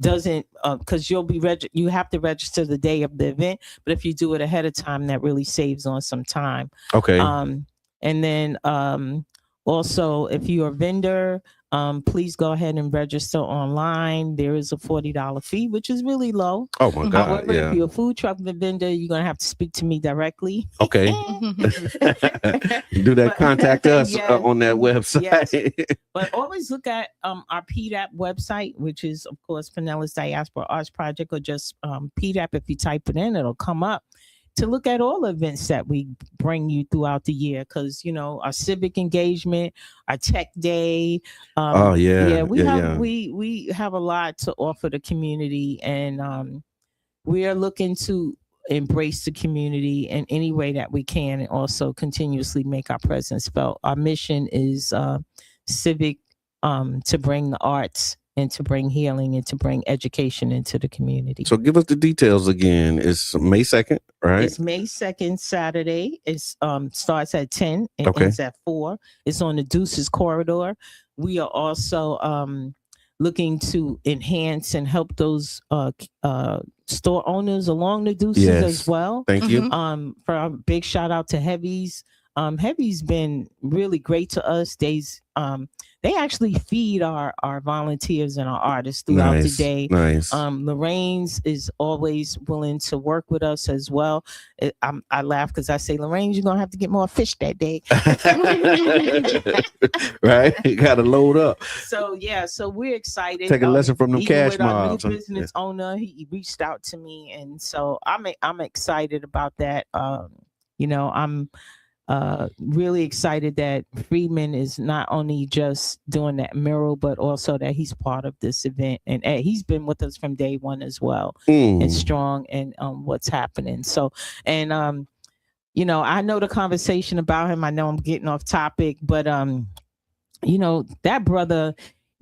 doesn't because you have to register the day of the event. But if you do it ahead of time, that really saves on some time. Okay. And then also, if you're a vendor, please go ahead and register online. There is a $40 fee, which is really low. Oh my God! However, if you're a food truck vendor, you're gonna have to speak to me directly. Okay. Do that. Contact us on that website. Yes. But always look at our PDAP website, which is of course Pinellas Diaspora Arts Project, or just PDAP. If you type it in, it'll come up. To look at all events that we bring you throughout the year, because our civic engagement, our tech day. We have a lot to offer the community, and we are looking to embrace the community in any way that we can, and also continuously make our presence felt. Our mission is civic, to bring the arts and to bring healing and to bring education into the community. So give us the details again. It's May 2nd, right? It's May 2nd, Saturday. It's starts at 10 and ends at 4. It's on the Deuces corridor. We are also looking to enhance and help those store owners along the Deuces as well. Thank you. For a big shout out to Heavy's. Heavy's been really great to us. They actually feed our volunteers and our artists throughout the day. Nice. Lorraine's is always willing to work with us as well. I laugh because I say, Lorraine, you're gonna have to get more fish that day. Right? You gotta load up. So we're excited. Take a lesson from them cash mobs. Our new business owner, he reached out to me, and so I'm excited about that. I'm really excited that Freeman is not only just doing that mural, but also that he's part of this event, and he's been with us from day one as well, and strong and what's happening. So, and I know the conversation about him. I know I'm getting off topic, but that brother,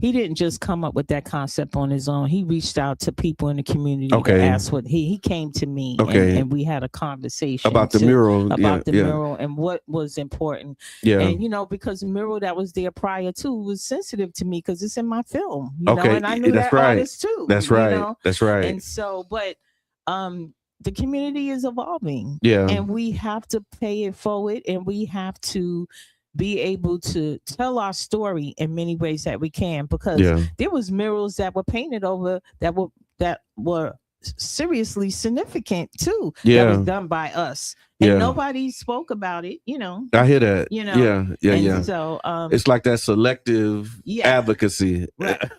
he didn't just come up with that concept on his own. He reached out to people in the community to ask what he came to me, and we had a conversation about the mural, mural and what was important. And because the mural that was there prior to was sensitive to me because it's in my film. And I knew that artist too. That's right. That's right. And so, but the community is evolving. And we have to pay it forward, and we have to be able to tell our story in many ways that we can, because there was murals that were painted over that were seriously significant too. That was done by us, and nobody spoke about it. I hear that. So it's like that selective advocacy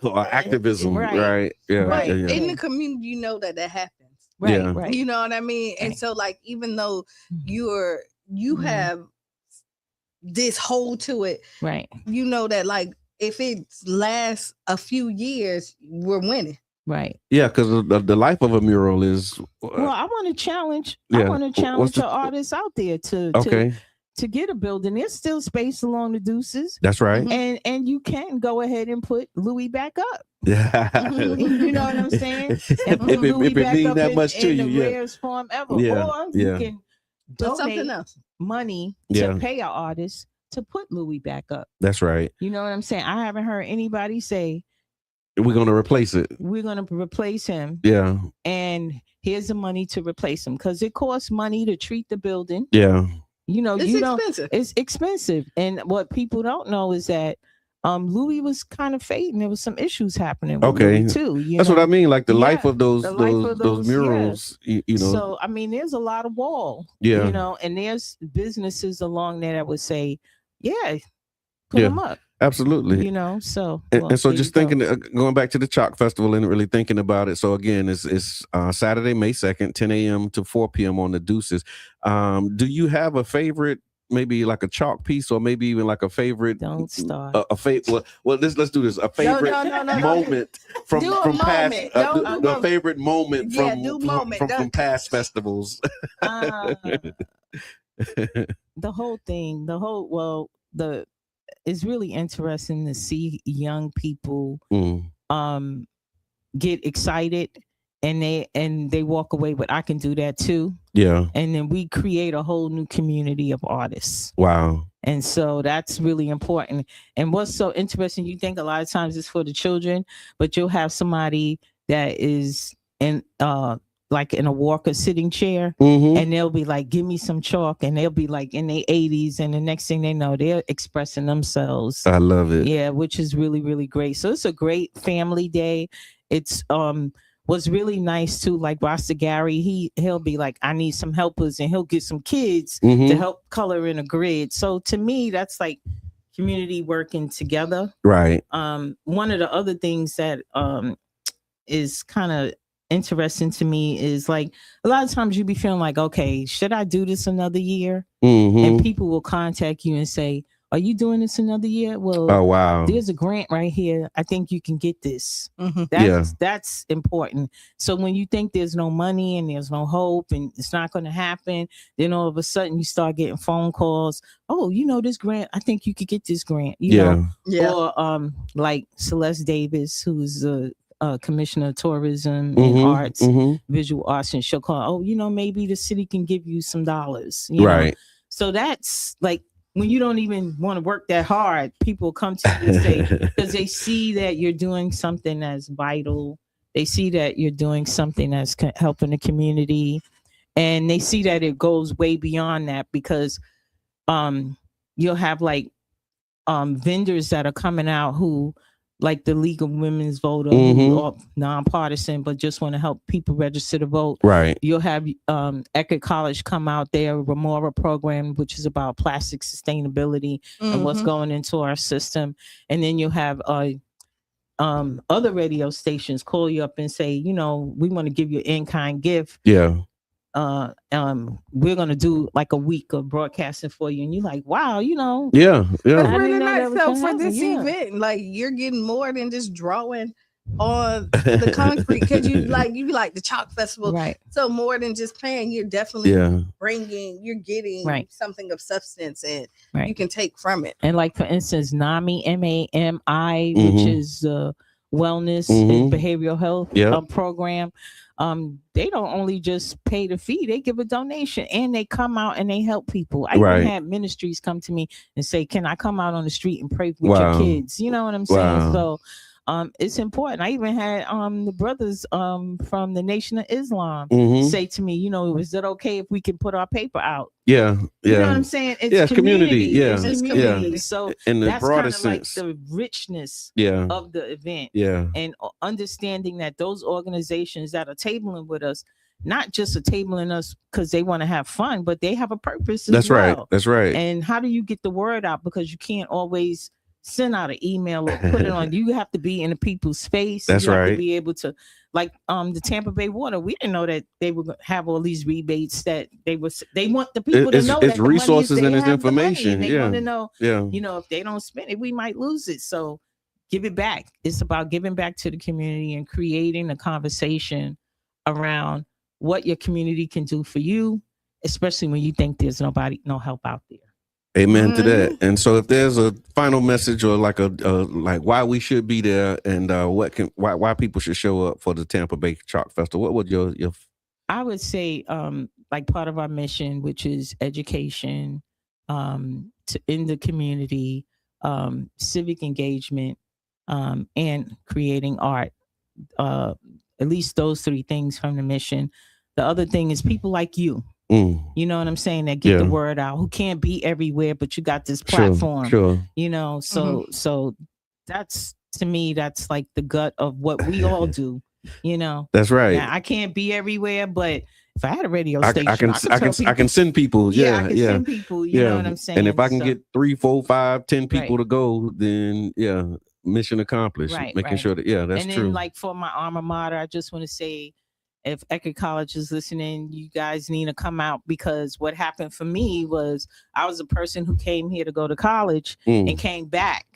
or activism, right? In the community, that happens, right? You know what I mean? And so, like, even though you have this hold to it, right? That, like, if it lasts a few years, we're winning, right? Yeah, because the life of a mural is I want to challenge. I want to challenge the artists out there to get a building. There's still space along the Deuces. That's right. And you can go ahead and put Louis back up. Yeah. You know what I'm saying? And put if Louis it back mean up that much to in you, the rarest form ever. Or you can put something donate else. money to pay our artists to put Louis back up. That's right. You know what I'm saying? I haven't heard anybody say we're going to replace it. We're going to replace him. Yeah. And here's the money to replace him, because it costs money to treat the building. Yeah. It's expensive. It's expensive. And what people don't know is that Louis was kind of fading. There was some issues happening with Louis too. That's what I mean. Like the life of those murals. So I mean, there's a lot of wall. And there's businesses along there that would say, put them up. Absolutely. So and so just thinking, going back to the Chalk Festival and really thinking about it. So again, it's Saturday, May 2nd, 10 a.m. to 4 p.m. on the Deuces. Do you have a favorite? Maybe like a chalk piece, or maybe even like a favorite. Don't start. Well, let's do this. A favorite moment from past. The favorite moment from past festivals. The whole thing. it's really interesting to see young people get excited and they walk away with, I can do that too. Yeah. And then we create a whole new community of artists. Wow. And so that's really important. And what's so interesting, you think a lot of times it's for the children, but you'll have somebody that is in like in a walker sitting chair, and they'll be like, give me some chalk, and they'll be like in their 80s, and the next thing they know, they're expressing themselves. I love it. Yeah, which is really, really great. So it's a great family day. It's was really nice too. Like Rasta Gary, he'll be like, I need some helpers, and he'll get some kids to help color in a grid. So to me, that's like community working together. Right. One of the other things that is kind of interesting to me is like a lot of times you be feeling like, okay, should I do this another year? And people will contact you and say, are you doing this another year? Well, oh wow, there's a grant right here. I think you can get this. That's important. So when you think there's no money and there's no hope and it's not going to happen, then all of a sudden you start getting phone calls. Oh, you know, this grant, I think you could get this grant. You know? Or like Celeste Davis, who's a commissioner of tourism and arts, visual arts, and she'll call, oh, you know, maybe the city can give you some dollars. You know? So that's like, when you don't even want to work that hard, people come to you and say, because they see that you're doing something that's vital. They see that you're doing something that's helping the community. And they see that it goes way beyond that, because you'll have like vendors that are coming out who, like the League of Women's Voter, who are nonpartisan, but just want to help people register to vote. Right. You'll have Eckerd College come out there, Remora program, which is about plastic sustainability and what's going into our system. And then you'll have other radio stations call you up and say, you know, we want to give you an in-kind gift. Yeah. We're gonna do like a week of broadcasting for you, and you're like, wow, you know, That's really nice. So for this event, like you're getting more than just drawing on the concrete, because you like the Chalk Festival, right? So more than just playing, you're definitely you're getting something of substance, and you can take from it. And like for instance, NAMI, MAMI, which is wellness and behavioral health program. They don't only just pay the fee, they give a donation, and they come out and they help people. I even had ministries come to me and say, can I come out on the street and pray with your kids? You know what I'm saying? So it's important. I even had the brothers from the Nation of Islam say to me, you know, is it okay if we can put our paper out? You know what I'm saying? It's community. It's community. So in the that's broadest kind of sense, like the richness of the event. And understanding that those organizations that are tabling with us, not just are tabling us because they want to have fun, but they have a purpose as well. That's right. And how do you get the word out? Because you can't always send out an email or put it on. You have to be in the people's face. That's you have right. to be able to, like the Tampa Bay Water. We didn't know that they would have all these rebates, that they want the people to know it's that resources the and it's information. They want to know, you know, if they don't spend it, we might lose it. So give it back. It's about giving back to the community and creating a conversation around what your community can do for you, especially when you think there's no help out there. Amen to that. And so if there's a final message or like like why we should be there and why people should show up for the Tampa Bay Chalk Festival, what would your I would say like part of our mission, which is education in the community, civic engagement, and creating art. At least those three things from the mission. The other thing is people like you. You know what I'm saying? That get the word out, who can't be everywhere, but you got this platform. Sure. You know, so that's, to me, that's like the gut of what we all do. You know, that's right. Now, I can't be everywhere, but if I had a radio station, I can send people. I can send people. You know what I'm saying? And if I can get 3, 4, 5, 10 people to go, then mission accomplished. Making sure that that's and true. Then, like for my alma mater, I just want to say, if Eckerd College is listening, you guys need to come out, because what happened for me was I was a person who came here to go to college and came back,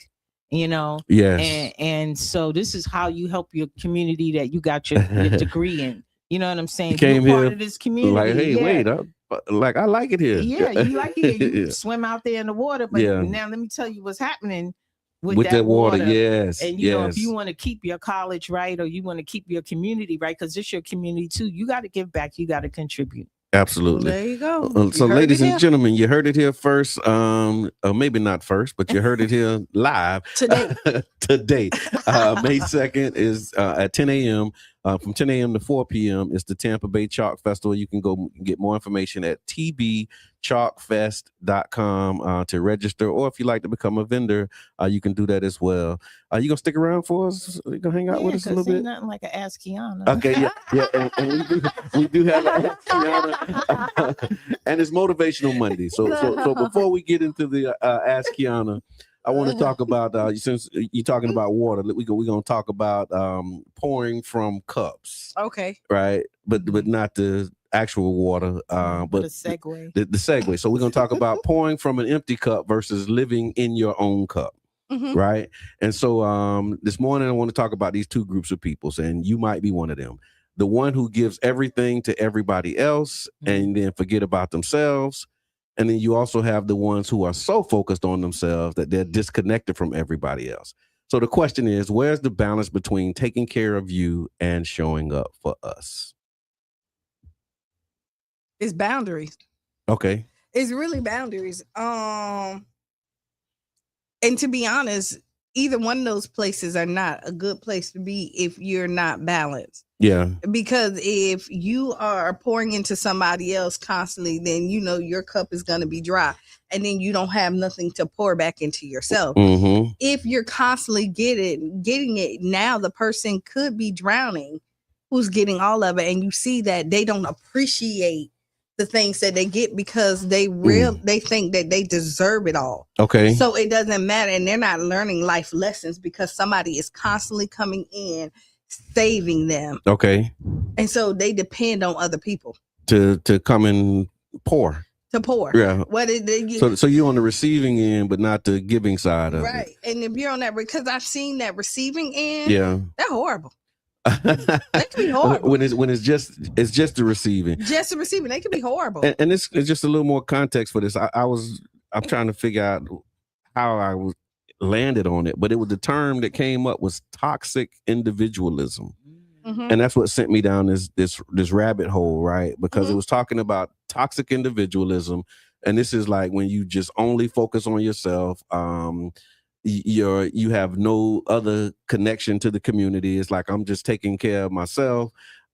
you know. Yes. And so this is how you help your community that you got your degree in. You know what I'm saying? You came You're part here of this community. like, hey, wait up. like, I like it here. Yeah, you like it. You Yeah. swim out there in the water, but Yeah. now let me tell you what's happening with With that water. Yes. And you know, if you want to keep your college right, or you want to keep your community right, because it's your community too, you got to give back. You got to contribute. Absolutely. There you go. So, You heard ladies it and here. gentlemen, you heard it here first. Or maybe not first, but you heard it here live Today. Today, May 2nd is at 10 a.m. From 10 a.m. to 4 p.m. It's the Tampa Bay Chalk Festival. You can go get more information at tbchalkfest.com to register, or if you like to become a vendor, you can do that as well. You gonna stick around for us? You gonna hang out with us a little bit? Nothing like an Ask Qiana. Okay, yeah, and we do have an Ask Qiana, and it's Motivational Monday. So before we get into the Ask Qiana, I want to talk about since you're talking about water, we're gonna talk about pouring from cups, Okay. right? But not the actual water, but a segue. The segue. So we're gonna talk about pouring from an empty cup versus living in your own cup. Mm-hmm. Right. And so this morning I want to talk about these two groups of people, and you might be one of them. The one who gives everything to everybody else and then forget about themselves. And then you also have the ones who are so focused on themselves that they're disconnected from everybody else. So the question is, where's the balance between taking care of you and showing up for us? It's boundaries. Okay. It's really boundaries. And to be honest, either one of those places are not a good place to be if you're not balanced. Yeah. Because if you are pouring into somebody else constantly, then you know your cup is going to be dry, and then you don't have nothing to pour back into yourself. Mm-hmm. If you're constantly getting it, now the person could be drowning who's getting all of it, and you see that they don't appreciate the things that they get because they think that they deserve it all. Okay. So it doesn't matter, and they're not learning life lessons because somebody is constantly coming in saving them. Okay. And so they depend on other people to come and pour. To pour. Yeah. What is so you're on the receiving end, but not the giving side of it. Right. And if you're on that, because I've seen that receiving end, yeah, they're horrible. That can be horrible. when it's just the receiving. Just the receiving, they can be horrible. And it's just a little more context for this. I'm trying to figure out how I was landed on it, but it was the term that came up was toxic individualism. Mm-hmm. And that's what sent me down this rabbit hole, right? Because it was talking about toxic individualism, and this is like when you just only focus on yourself. You have no other connection to the community. It's like, I'm just taking care of myself.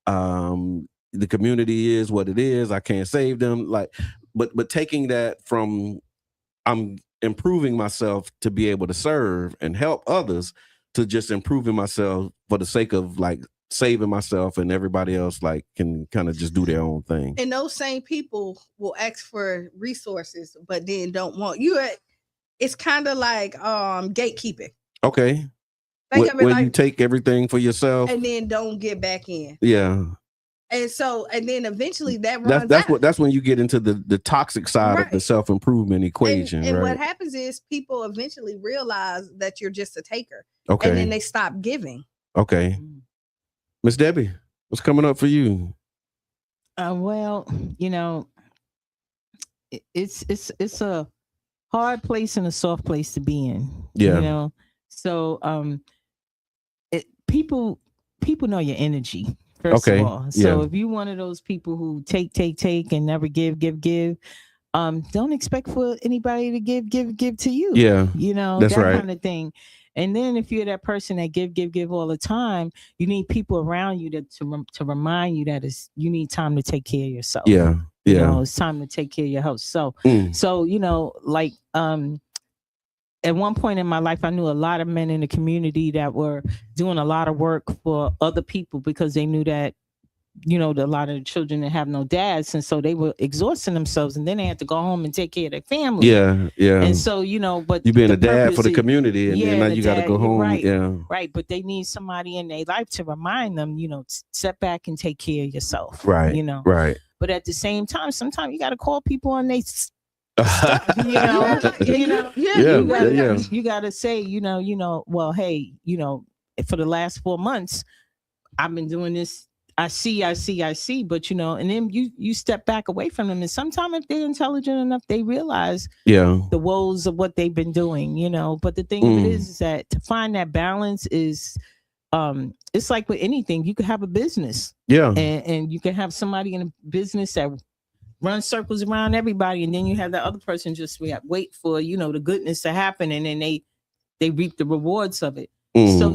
The community is what it is. I can't save them. Like, but taking that from, I'm improving myself to be able to serve and help others, to just improving myself for the sake of like saving myself, and everybody else like can kind of just do their own thing. And those same people will ask for resources, but then don't want you. It's kind of like gatekeeping. Okay. When you take everything for yourself and then don't get back in. Yeah. And so, and then eventually that runs out. That's when you get into the toxic side of the self-improvement equation. And right? what happens is people eventually realize that you're just a taker. Okay. And then they stop giving. Okay. Miss Debbie, what's coming up for you? Well, you know, it's a hard place and a soft place to be in. Yeah. You know, so people know your energy. First of all. So if you're one of those people who take and never give, don't expect for anybody to give to you. Yeah. You know, that's that right. kind of thing. And then if you're that person that give all the time, you need people around you to remind you that you need time to take care of yourself. Yeah. Yeah. You know, it's time to take care of your health. So you know, like at one point in my life, I knew a lot of men in the community that were doing a lot of work for other people because they knew that, you know, a lot of the children that have no dads. And so they were exhausting themselves, and then they had to go home and take care of their family. Yeah. Yeah. And so, you know, but you being a dad for the community, and then now you got to go home. Right, yeah. Right. But they need somebody in their life to remind them, you know, step back and take care of yourself. Right. You know, right. But at the same time, sometimes you got to call people on their stuff, you know, you gotta say, you know, well, hey, you know, for the last 4 months, I've been doing this I see, but you know, and then you step back away from them, and sometimes if they're intelligent enough, they realize the woes of what they've been doing, you know. But the thing of it is that to find that balance is it's like with anything. You could have a business, and you can have somebody in a business that runs circles around everybody, and then you have that other person just wait for, you know, the goodness to happen, and then they reap the rewards of it. So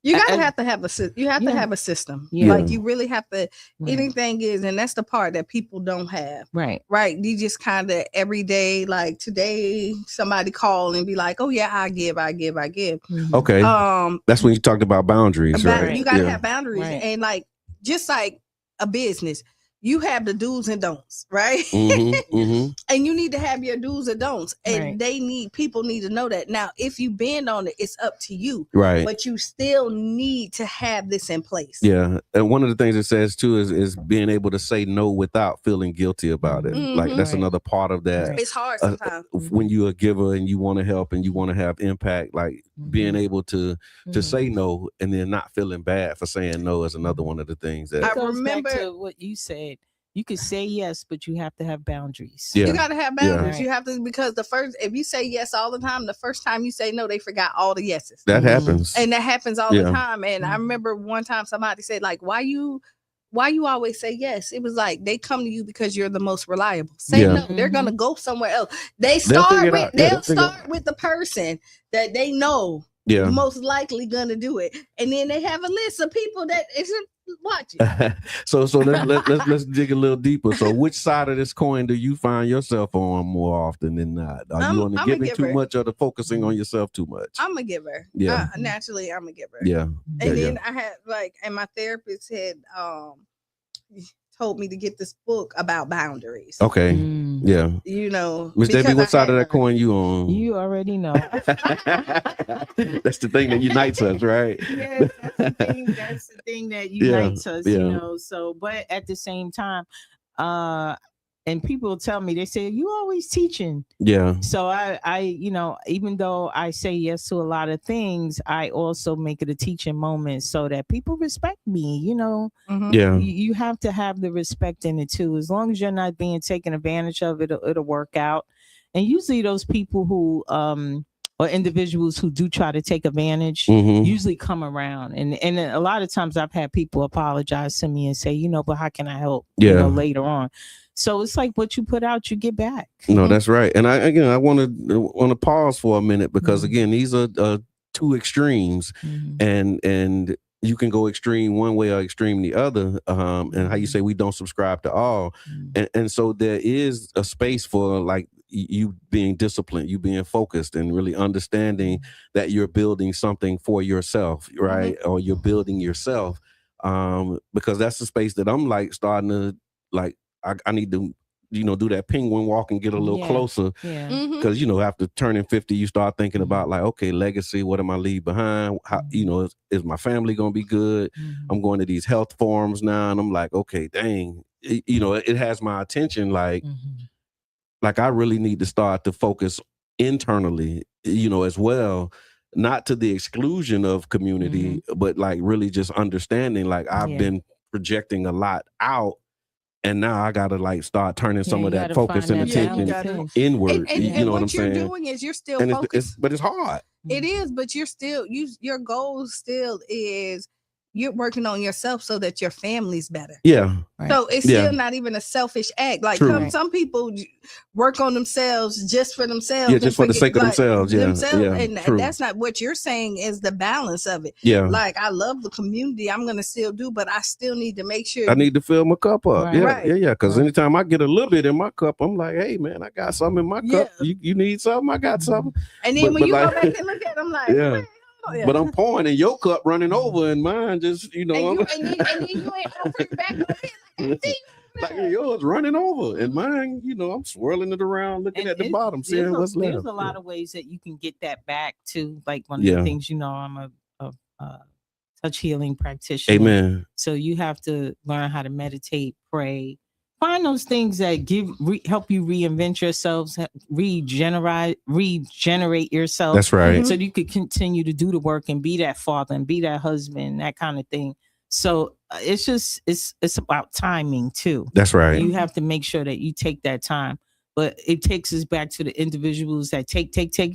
you have to have a system. Like you really have to. Anything is, and that's the part that people don't have. Right. You just kind of every day, like today, somebody call and be like, "Oh yeah, I give." Okay. That's when you talked about boundaries, right? You gotta have boundaries, and like just like a business. You have the do's and don'ts, right? And you need to have your do's and don'ts, and people need to know that. Now, if you bend on it, it's up to you, right? But you still need to have this in place. Yeah, and one of the things it says too is being able to say no without feeling guilty about it. Like that's another part of that. It's hard sometimes when you're a giver and you want to help and you want to have impact. Like being able to say no and then not feeling bad for saying no is another one of the things that I remember back to what you said. You could say yes, but you have to have boundaries. You got to have boundaries. You have to, because if you say yes all the time, the first time you say no, they forgot all the yeses. That happens. And that happens all the time. And I remember one time somebody said, like, why you always say yes? It was like, they come to you because you're the most reliable. Say no, they're going to go somewhere else. They'll start with the person that they know most likely going to do it. And then they have a list of people that isn't watching. So let's dig a little deeper. So which side of this coin do you find yourself on more often than not? Are you on the giving too much or the focusing on yourself too much? I'm a giver. Naturally I'm a giver. And then I had and my therapist had told me to get this book about boundaries. Okay. You know, Miss Debbie, what side of that coin you on? You already know. That's the thing that unites us, right? Yes, that's the thing that unites us, you know. So, but at the same time, and people tell me, they say, you always teaching. So I, you know, even though I say yes to a lot of things, I also make it a teaching moment so that people respect me, you know. You have to have the respect in it too. As long as you're not being taken advantage of, it'll work out. And usually those people who, or individuals who do try to take advantage usually come around. And a lot of times I've had people apologize to me and say, you know, but how can I help? You know, later on. So it's like what you put out, you get back. No, that's right. And I want to pause for a minute because again, these are two extremes, and you can go extreme one way or extreme the other. And how you say we don't subscribe to all, and so there is a space for like you being disciplined, you being focused, and really understanding that you're building something for yourself, right? Or you're building yourself, because that's the space that I'm like starting to like. I need to, you know, do that penguin walk and get a little closer. Because, you know, after turning 50, you start thinking about like, okay, legacy, what am I leave behind? How, you know, is my family going to be good? I'm going to these health forums now. And I'm like, okay, dang, you know, it has my attention. Like I really need to start to focus internally, you know, as well. Not to the exclusion of community, but like really just understanding, like I've been projecting a lot out. And now I gotta like start turning some of that focus and attention inward. And you know what I'm saying? What you're doing is you're still focused. But it's hard. It is, but you're still your goal still is you're working on yourself so that your family's better. So it's still not even a selfish act. Like some people work on themselves just for themselves. Just for the sake of themselves. And that's not what you're saying is the balance of it. Like I love the community. I'm gonna still do, but I still need to make sure I need to fill my cup up. Because anytime I get a little bit in my cup, I'm like, hey man, I got something in my cup. You need something? I got something. And then when you go back and look at it, I'm like, but I'm pouring in your cup running over and mine just, you know. And you ain't offering back like yours running over and mine, you know, I'm swirling it around looking at the bottom, seeing what's left. There's a lot of ways that you can get that back too. Like one of the things, you know, I'm a touch healing practitioner. Amen. So you have to learn how to meditate, pray. Find those things that help you reinvent yourselves, regenerate yourself. That's right. So you could continue to do the work and be that father and be that husband, that kind of thing. So it's about timing too. That's right. You have to make sure that you take that time. But it takes us back to the individuals that take.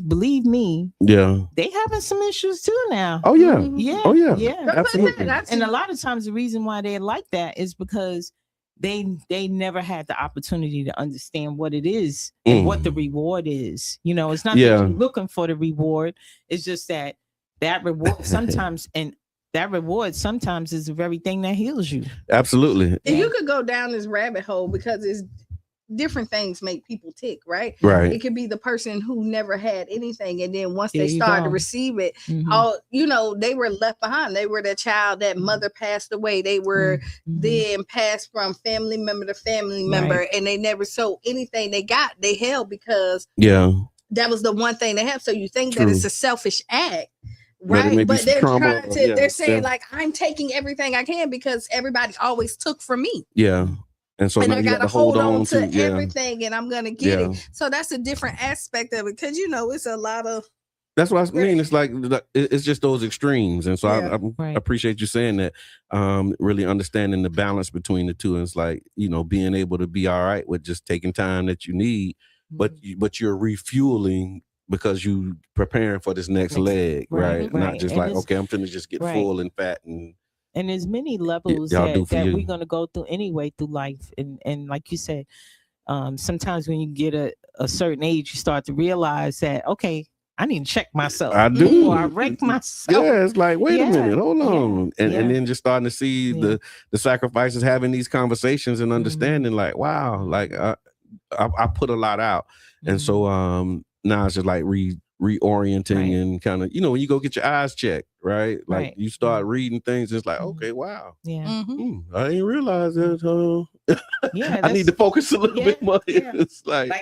Believe me, they having some issues too now. Oh yeah, yeah, oh yeah, yeah, absolutely. And a lot of times the reason why they're like that is because they never had the opportunity to understand what it is and what the reward is. You know, it's not that you're looking for the reward. It's just that reward sometimes that reward sometimes is the very thing that heals you. Absolutely. And you could go down this rabbit hole because it's different things make people tick, right? Right. It could be the person who never had anything, and then once they start to receive it, all they were left behind. They were the child that mother passed away. They were then passed from family member to family member, and they never sold anything they got. They held because that was the one thing they have. So you think that it's a selfish act. Right, but they're trying to. They're saying like, I'm taking everything I can because everybody always took from me. Yeah, and so I got to hold on to everything, and I'm gonna get it. So that's a different aspect of it because it's a lot of. That's what I mean. It's like it's just those extremes, and so I appreciate you saying that. Really understanding the balance between the two, and it's like being able to be all right with just taking time that you need, but you're refueling. Because you preparing for this next leg, right? Not just like, okay, I'm finna just get full and fat and there's many levels that we're gonna go through anyway through life. And like you said, sometimes when you get a certain age, you start to realize that, okay, I need to check myself. I do. Or I wreck myself. Yeah, it's like, wait a minute, hold on. And then just starting to see the sacrifices, having these conversations and understanding like, wow, like I put a lot out. And so now it's just like reorienting and kind of, when you go get your eyes checked, right? Like you start reading things, it's like, okay, wow. Yeah. I didn't realize that. I need to focus a little bit more. It's like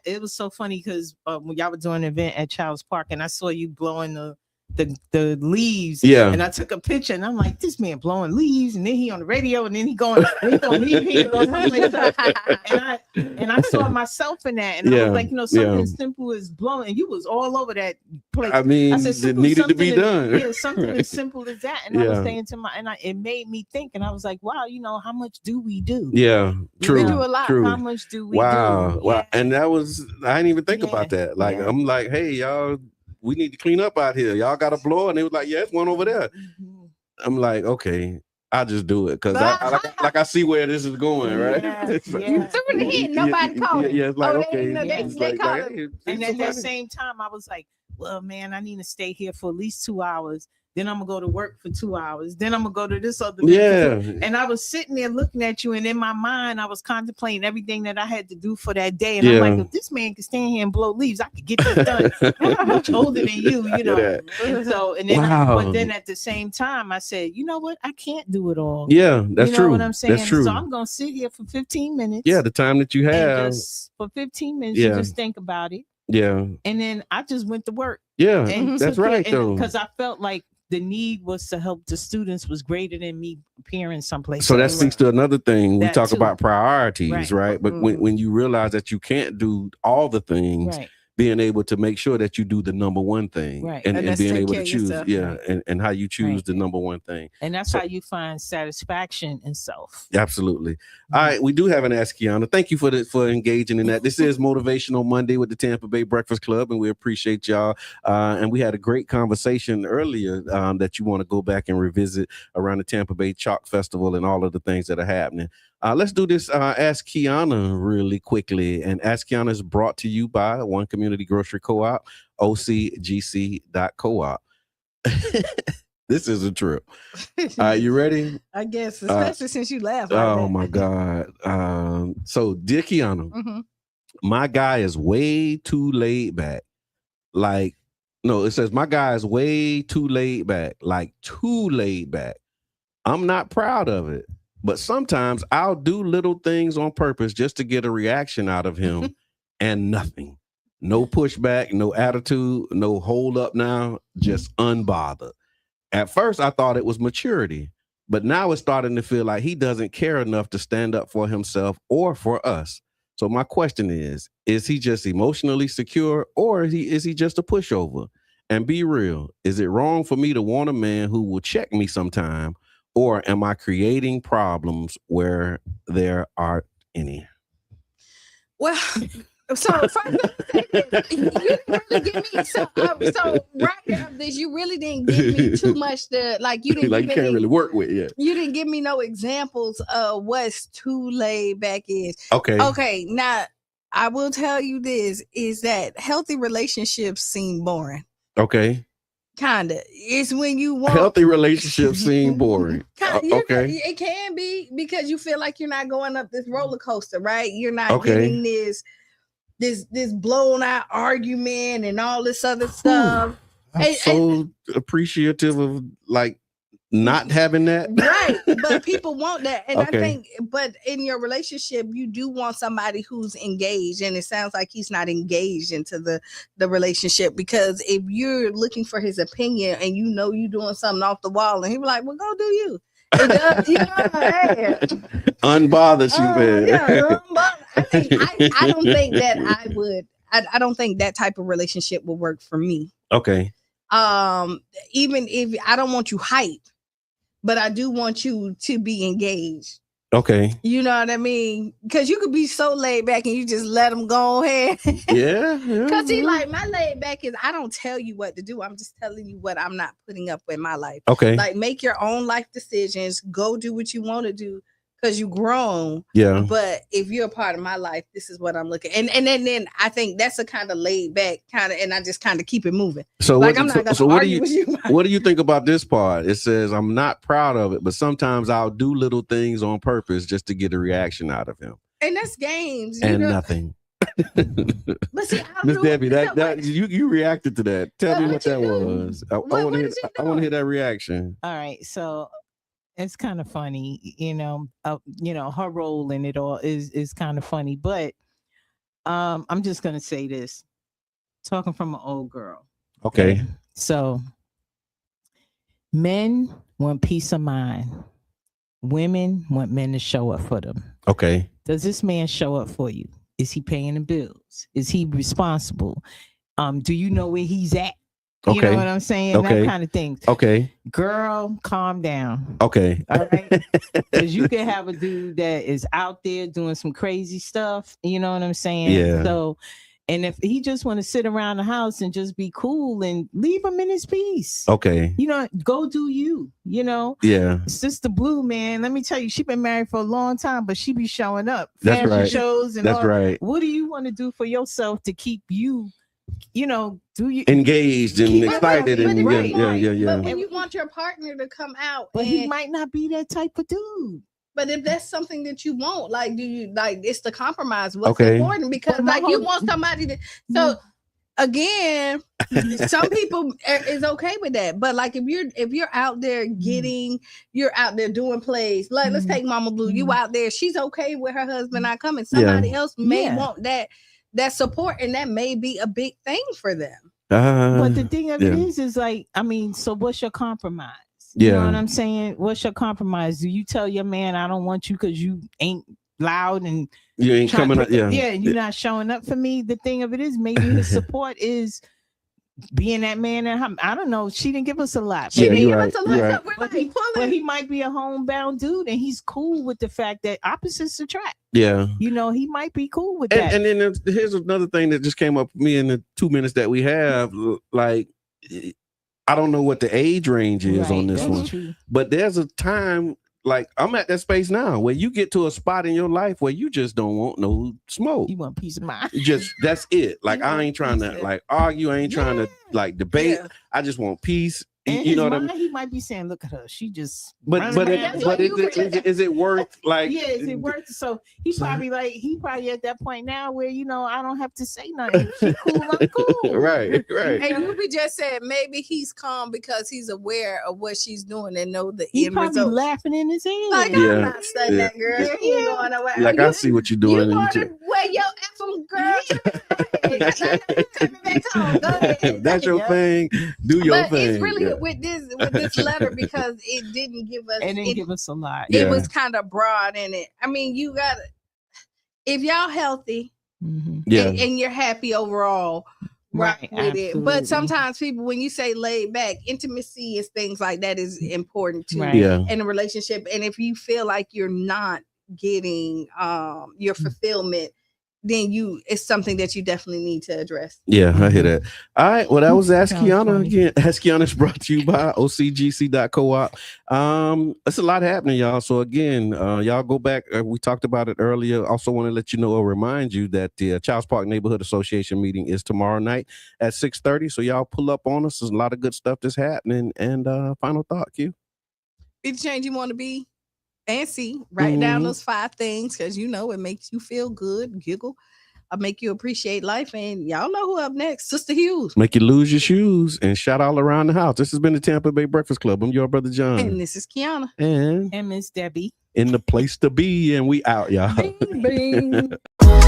it was so funny because when y'all were doing an event at Child's Park and I saw you blowing the leaves, and I took a picture and I'm like, this man blowing leaves, and then he on the radio, and then he going leave here, and I saw myself in that, and I was like, something as simple as blowing, and you was all over that place. I mean, it needed to be done. Yeah, something as simple as that, and I was saying to it made me think, and I was like, wow, how much do we do? Yeah, true. We do a lot. True. How much do we do? Wow, and that was I didn't even think about that. Like I'm like, hey y'all. We need to clean up out here. Y'all got a blower? And they was like, yeah, it's one over there. I'm like, okay, I'll just do it. Because I see where this is going, right? Nobody called it. Yeah, it's like, okay. And at that same time, I was like, well, man, I need to stay here for at least 2 hours. Then I'm gonna go to work for 2 hours. Then I'm gonna go to this other thing. And I was sitting there looking at you, and in my mind, I was contemplating everything that I had to do for that day. And I'm like, if this man can stand here and blow leaves, I could get this done. I'm much older than you, So, and then, but then at the same time, I said, you know what? I can't do it all. Yeah, that's true. You know what I'm saying? That's true. So I'm gonna sit here for 15 minutes. Yeah, the time that you have. And just for 15 minutes, you just think about it. Yeah. And then I just went to work. Yeah, that's right, though. Because I felt like the need was to help the students was greater than me appearing someplace. So that speaks to another thing. We talk about priorities, right? But when you realize that you can't do all the things, being able to make sure that you do the number one thing, and being able to choose, and how you choose the number one thing. And that's how you find satisfaction in self. Absolutely. All right, we do have an Ask Qiana. Thank you for engaging in that. This is Motivational Monday with the Tampa Bay Breakfast Club, and we appreciate y'all. And we had a great conversation earlier that you want to go back and revisit around the Tampa Bay Chalk Festival and all of the things that are happening. Let's do this Ask Qiana really quickly. And Ask Qiana is brought to you by One Community Grocery Co-op, OCGC.coop. This is a trip. You ready? I guess, especially since you laughed. Oh, my God. So, dear Qiana, my guy is way too laid back. Like, no, it says my guy is way too laid back. Like, too laid back. I'm not proud of it. But sometimes I'll do little things on purpose just to get a reaction out of him and nothing. No pushback, no attitude, no hold up now, just unbothered. At first, I thought it was maturity, but now it's starting to feel like he doesn't care enough to stand up for himself or for us. So my question is he just emotionally secure, or is he just a pushover? And be real, is it wrong for me to want a man who will check me sometime? or am I creating problems where there are any? Well, so first, you didn't really give me so right here of this. You really didn't give me too much to like. You didn't Like you can't really work with yet. You didn't give me no examples of what's too laid back is. Okay. Okay. Now I will tell you this is that healthy relationships seem boring. Okay. Kinda. It's when you want Healthy relationships seem boring. Okay. It can be because you feel like you're not going up this roller coaster, right? You're not getting this blown out argument and all this other stuff. I'm so appreciative of like not having that. Right. But people want that. And I think, but in your relationship, you do want somebody who's engaged. And it sounds like he's not engaged into the relationship, because if you're looking for his opinion and you know you're doing something off the wall, and he'll be like, well, go do you. Unbothered, she said. I don't think that I would. I don't think that type of relationship will work for me. Okay. Even if I don't want you hype, but I do want you to be engaged. Okay. You know what I mean? Because you could be so laid back and you just let them go ahead. Yeah. Because see, like my laid back is I don't tell you what to do. I'm just telling you what I'm not putting up in my life. Okay. Like make your own life decisions. Go do what you want to do because you grown. Yeah. But if you're a part of my life, this is what I'm looking. And then I think that's a kind of laid back kind of, and I just kind of keep it moving. So like what, I'm not so gonna what argue with you. What do you think about this part? It says I'm not proud of it, but sometimes I'll do little things on purpose just to get a reaction out of him. And that's games. And nothing. But see, Miss Debbie, that you reacted to that. Tell me what that was. I want to hear that reaction. All right, so it's kind of funny, her role in it all is kind of funny, but I'm just gonna say this, talking from an old girl. Okay. So men want peace of mind. Women want men to show up for them. Okay. Does this man show up for you? Is he paying the bills? Is he responsible? Do you know where he's at? You know what I'm saying? Okay. That kind of thing. Okay. Girl, calm down. Okay. All right. Because you can have a dude that is out there doing some crazy stuff. You know what I'm saying? Yeah. So, and if he just want to sit around the house and just be cool, and leave him in his peace. Okay. Go do you. Yeah. Sister Blue, man, let me tell you, she been married for a long time, but she be showing up. That's Fashion right. shows and that's all. right. What do you want to do for yourself to keep you, do you engaged and excited and yeah. But when you want your partner to come out, but he might not be that type of dude. But if that's something that you want, like, do you like it's the compromise? What's important? Because like you want somebody to. So again, some people is okay with that. But like if you're out there you're out there doing plays. Like let's take Mama Blue. You out there, she's okay with her husband not coming. Somebody else may want that support, and that may be a big thing for them. But the thing of it is like, so what's your compromise? You know what I'm saying? What's your compromise? Do you tell your man, I don't want you because you ain't loud and you ain't coming up? You're not showing up for me. The thing of it is, maybe his support is being that man. And I don't know. She didn't give us a lot. She didn't give us a lot. But he might be a homebound dude, and he's cool with the fact that opposites attract. Yeah. He might be cool with that. And then here's another thing that just came up for me in the 2 minutes that we have. Like, I don't know what the age range is on this one, true. But there's a time, like I'm at that space now where you get to a spot in your life where you just don't want no smoke. You want peace of mind. That's it. Like I ain't trying to like argue. I ain't trying to like debate. I just want peace. And you know what I mean? He might be saying, "Look at her. She just." But is it worth like? Yeah, is it worth? So he probably at that point now where I don't have to say nothing. She cool, I'm cool. Right. And Ruby just said maybe he's calm because he's aware of what she's doing and know the he end probably result. Laughing in his head. Like I'm not studying that girl. You ain't going nowhere. Like I see what you're doing. You want to wear your effing girl. Turn me back home. Go ahead. That's your thing. Do your thing. It's really with this letter because it didn't give us. It didn't give us a lot. It was kind of broad in it. I mean, you gotta if y'all healthy, and you're happy overall. Right, with it. absolutely. But sometimes people, when you say laid back, intimacy is things like that is important too Right. Yeah. in a relationship. And if you feel like you're not getting your fulfillment, then it's something that you definitely need to address. Yeah, I hear that. All right. Well, that was Ask Sounds Qiana funny. again. Ask Qiana is brought to you by OCGC.coop. It's a lot happening, y'all. So again, y'all go back. We talked about it earlier. Also want to let you know or remind you that the Childs Park Neighborhood Association meeting is tomorrow night at 6:30. So y'all pull up on us. There's a lot of good stuff that's happening. And final thought, Q. Be the change you want to be and see. Write down Mhm. those 5 things because it makes you feel good, giggle. I make you appreciate life. And y'all know who up next. Sister Hughes. Make you lose your shoes and shout all around the house. This has been the Tampa Bay Breakfast Club. I'm your brother John. And this is Qiana. And Miss Debbie. in the place to be. And we out, y'all. Bing, bing.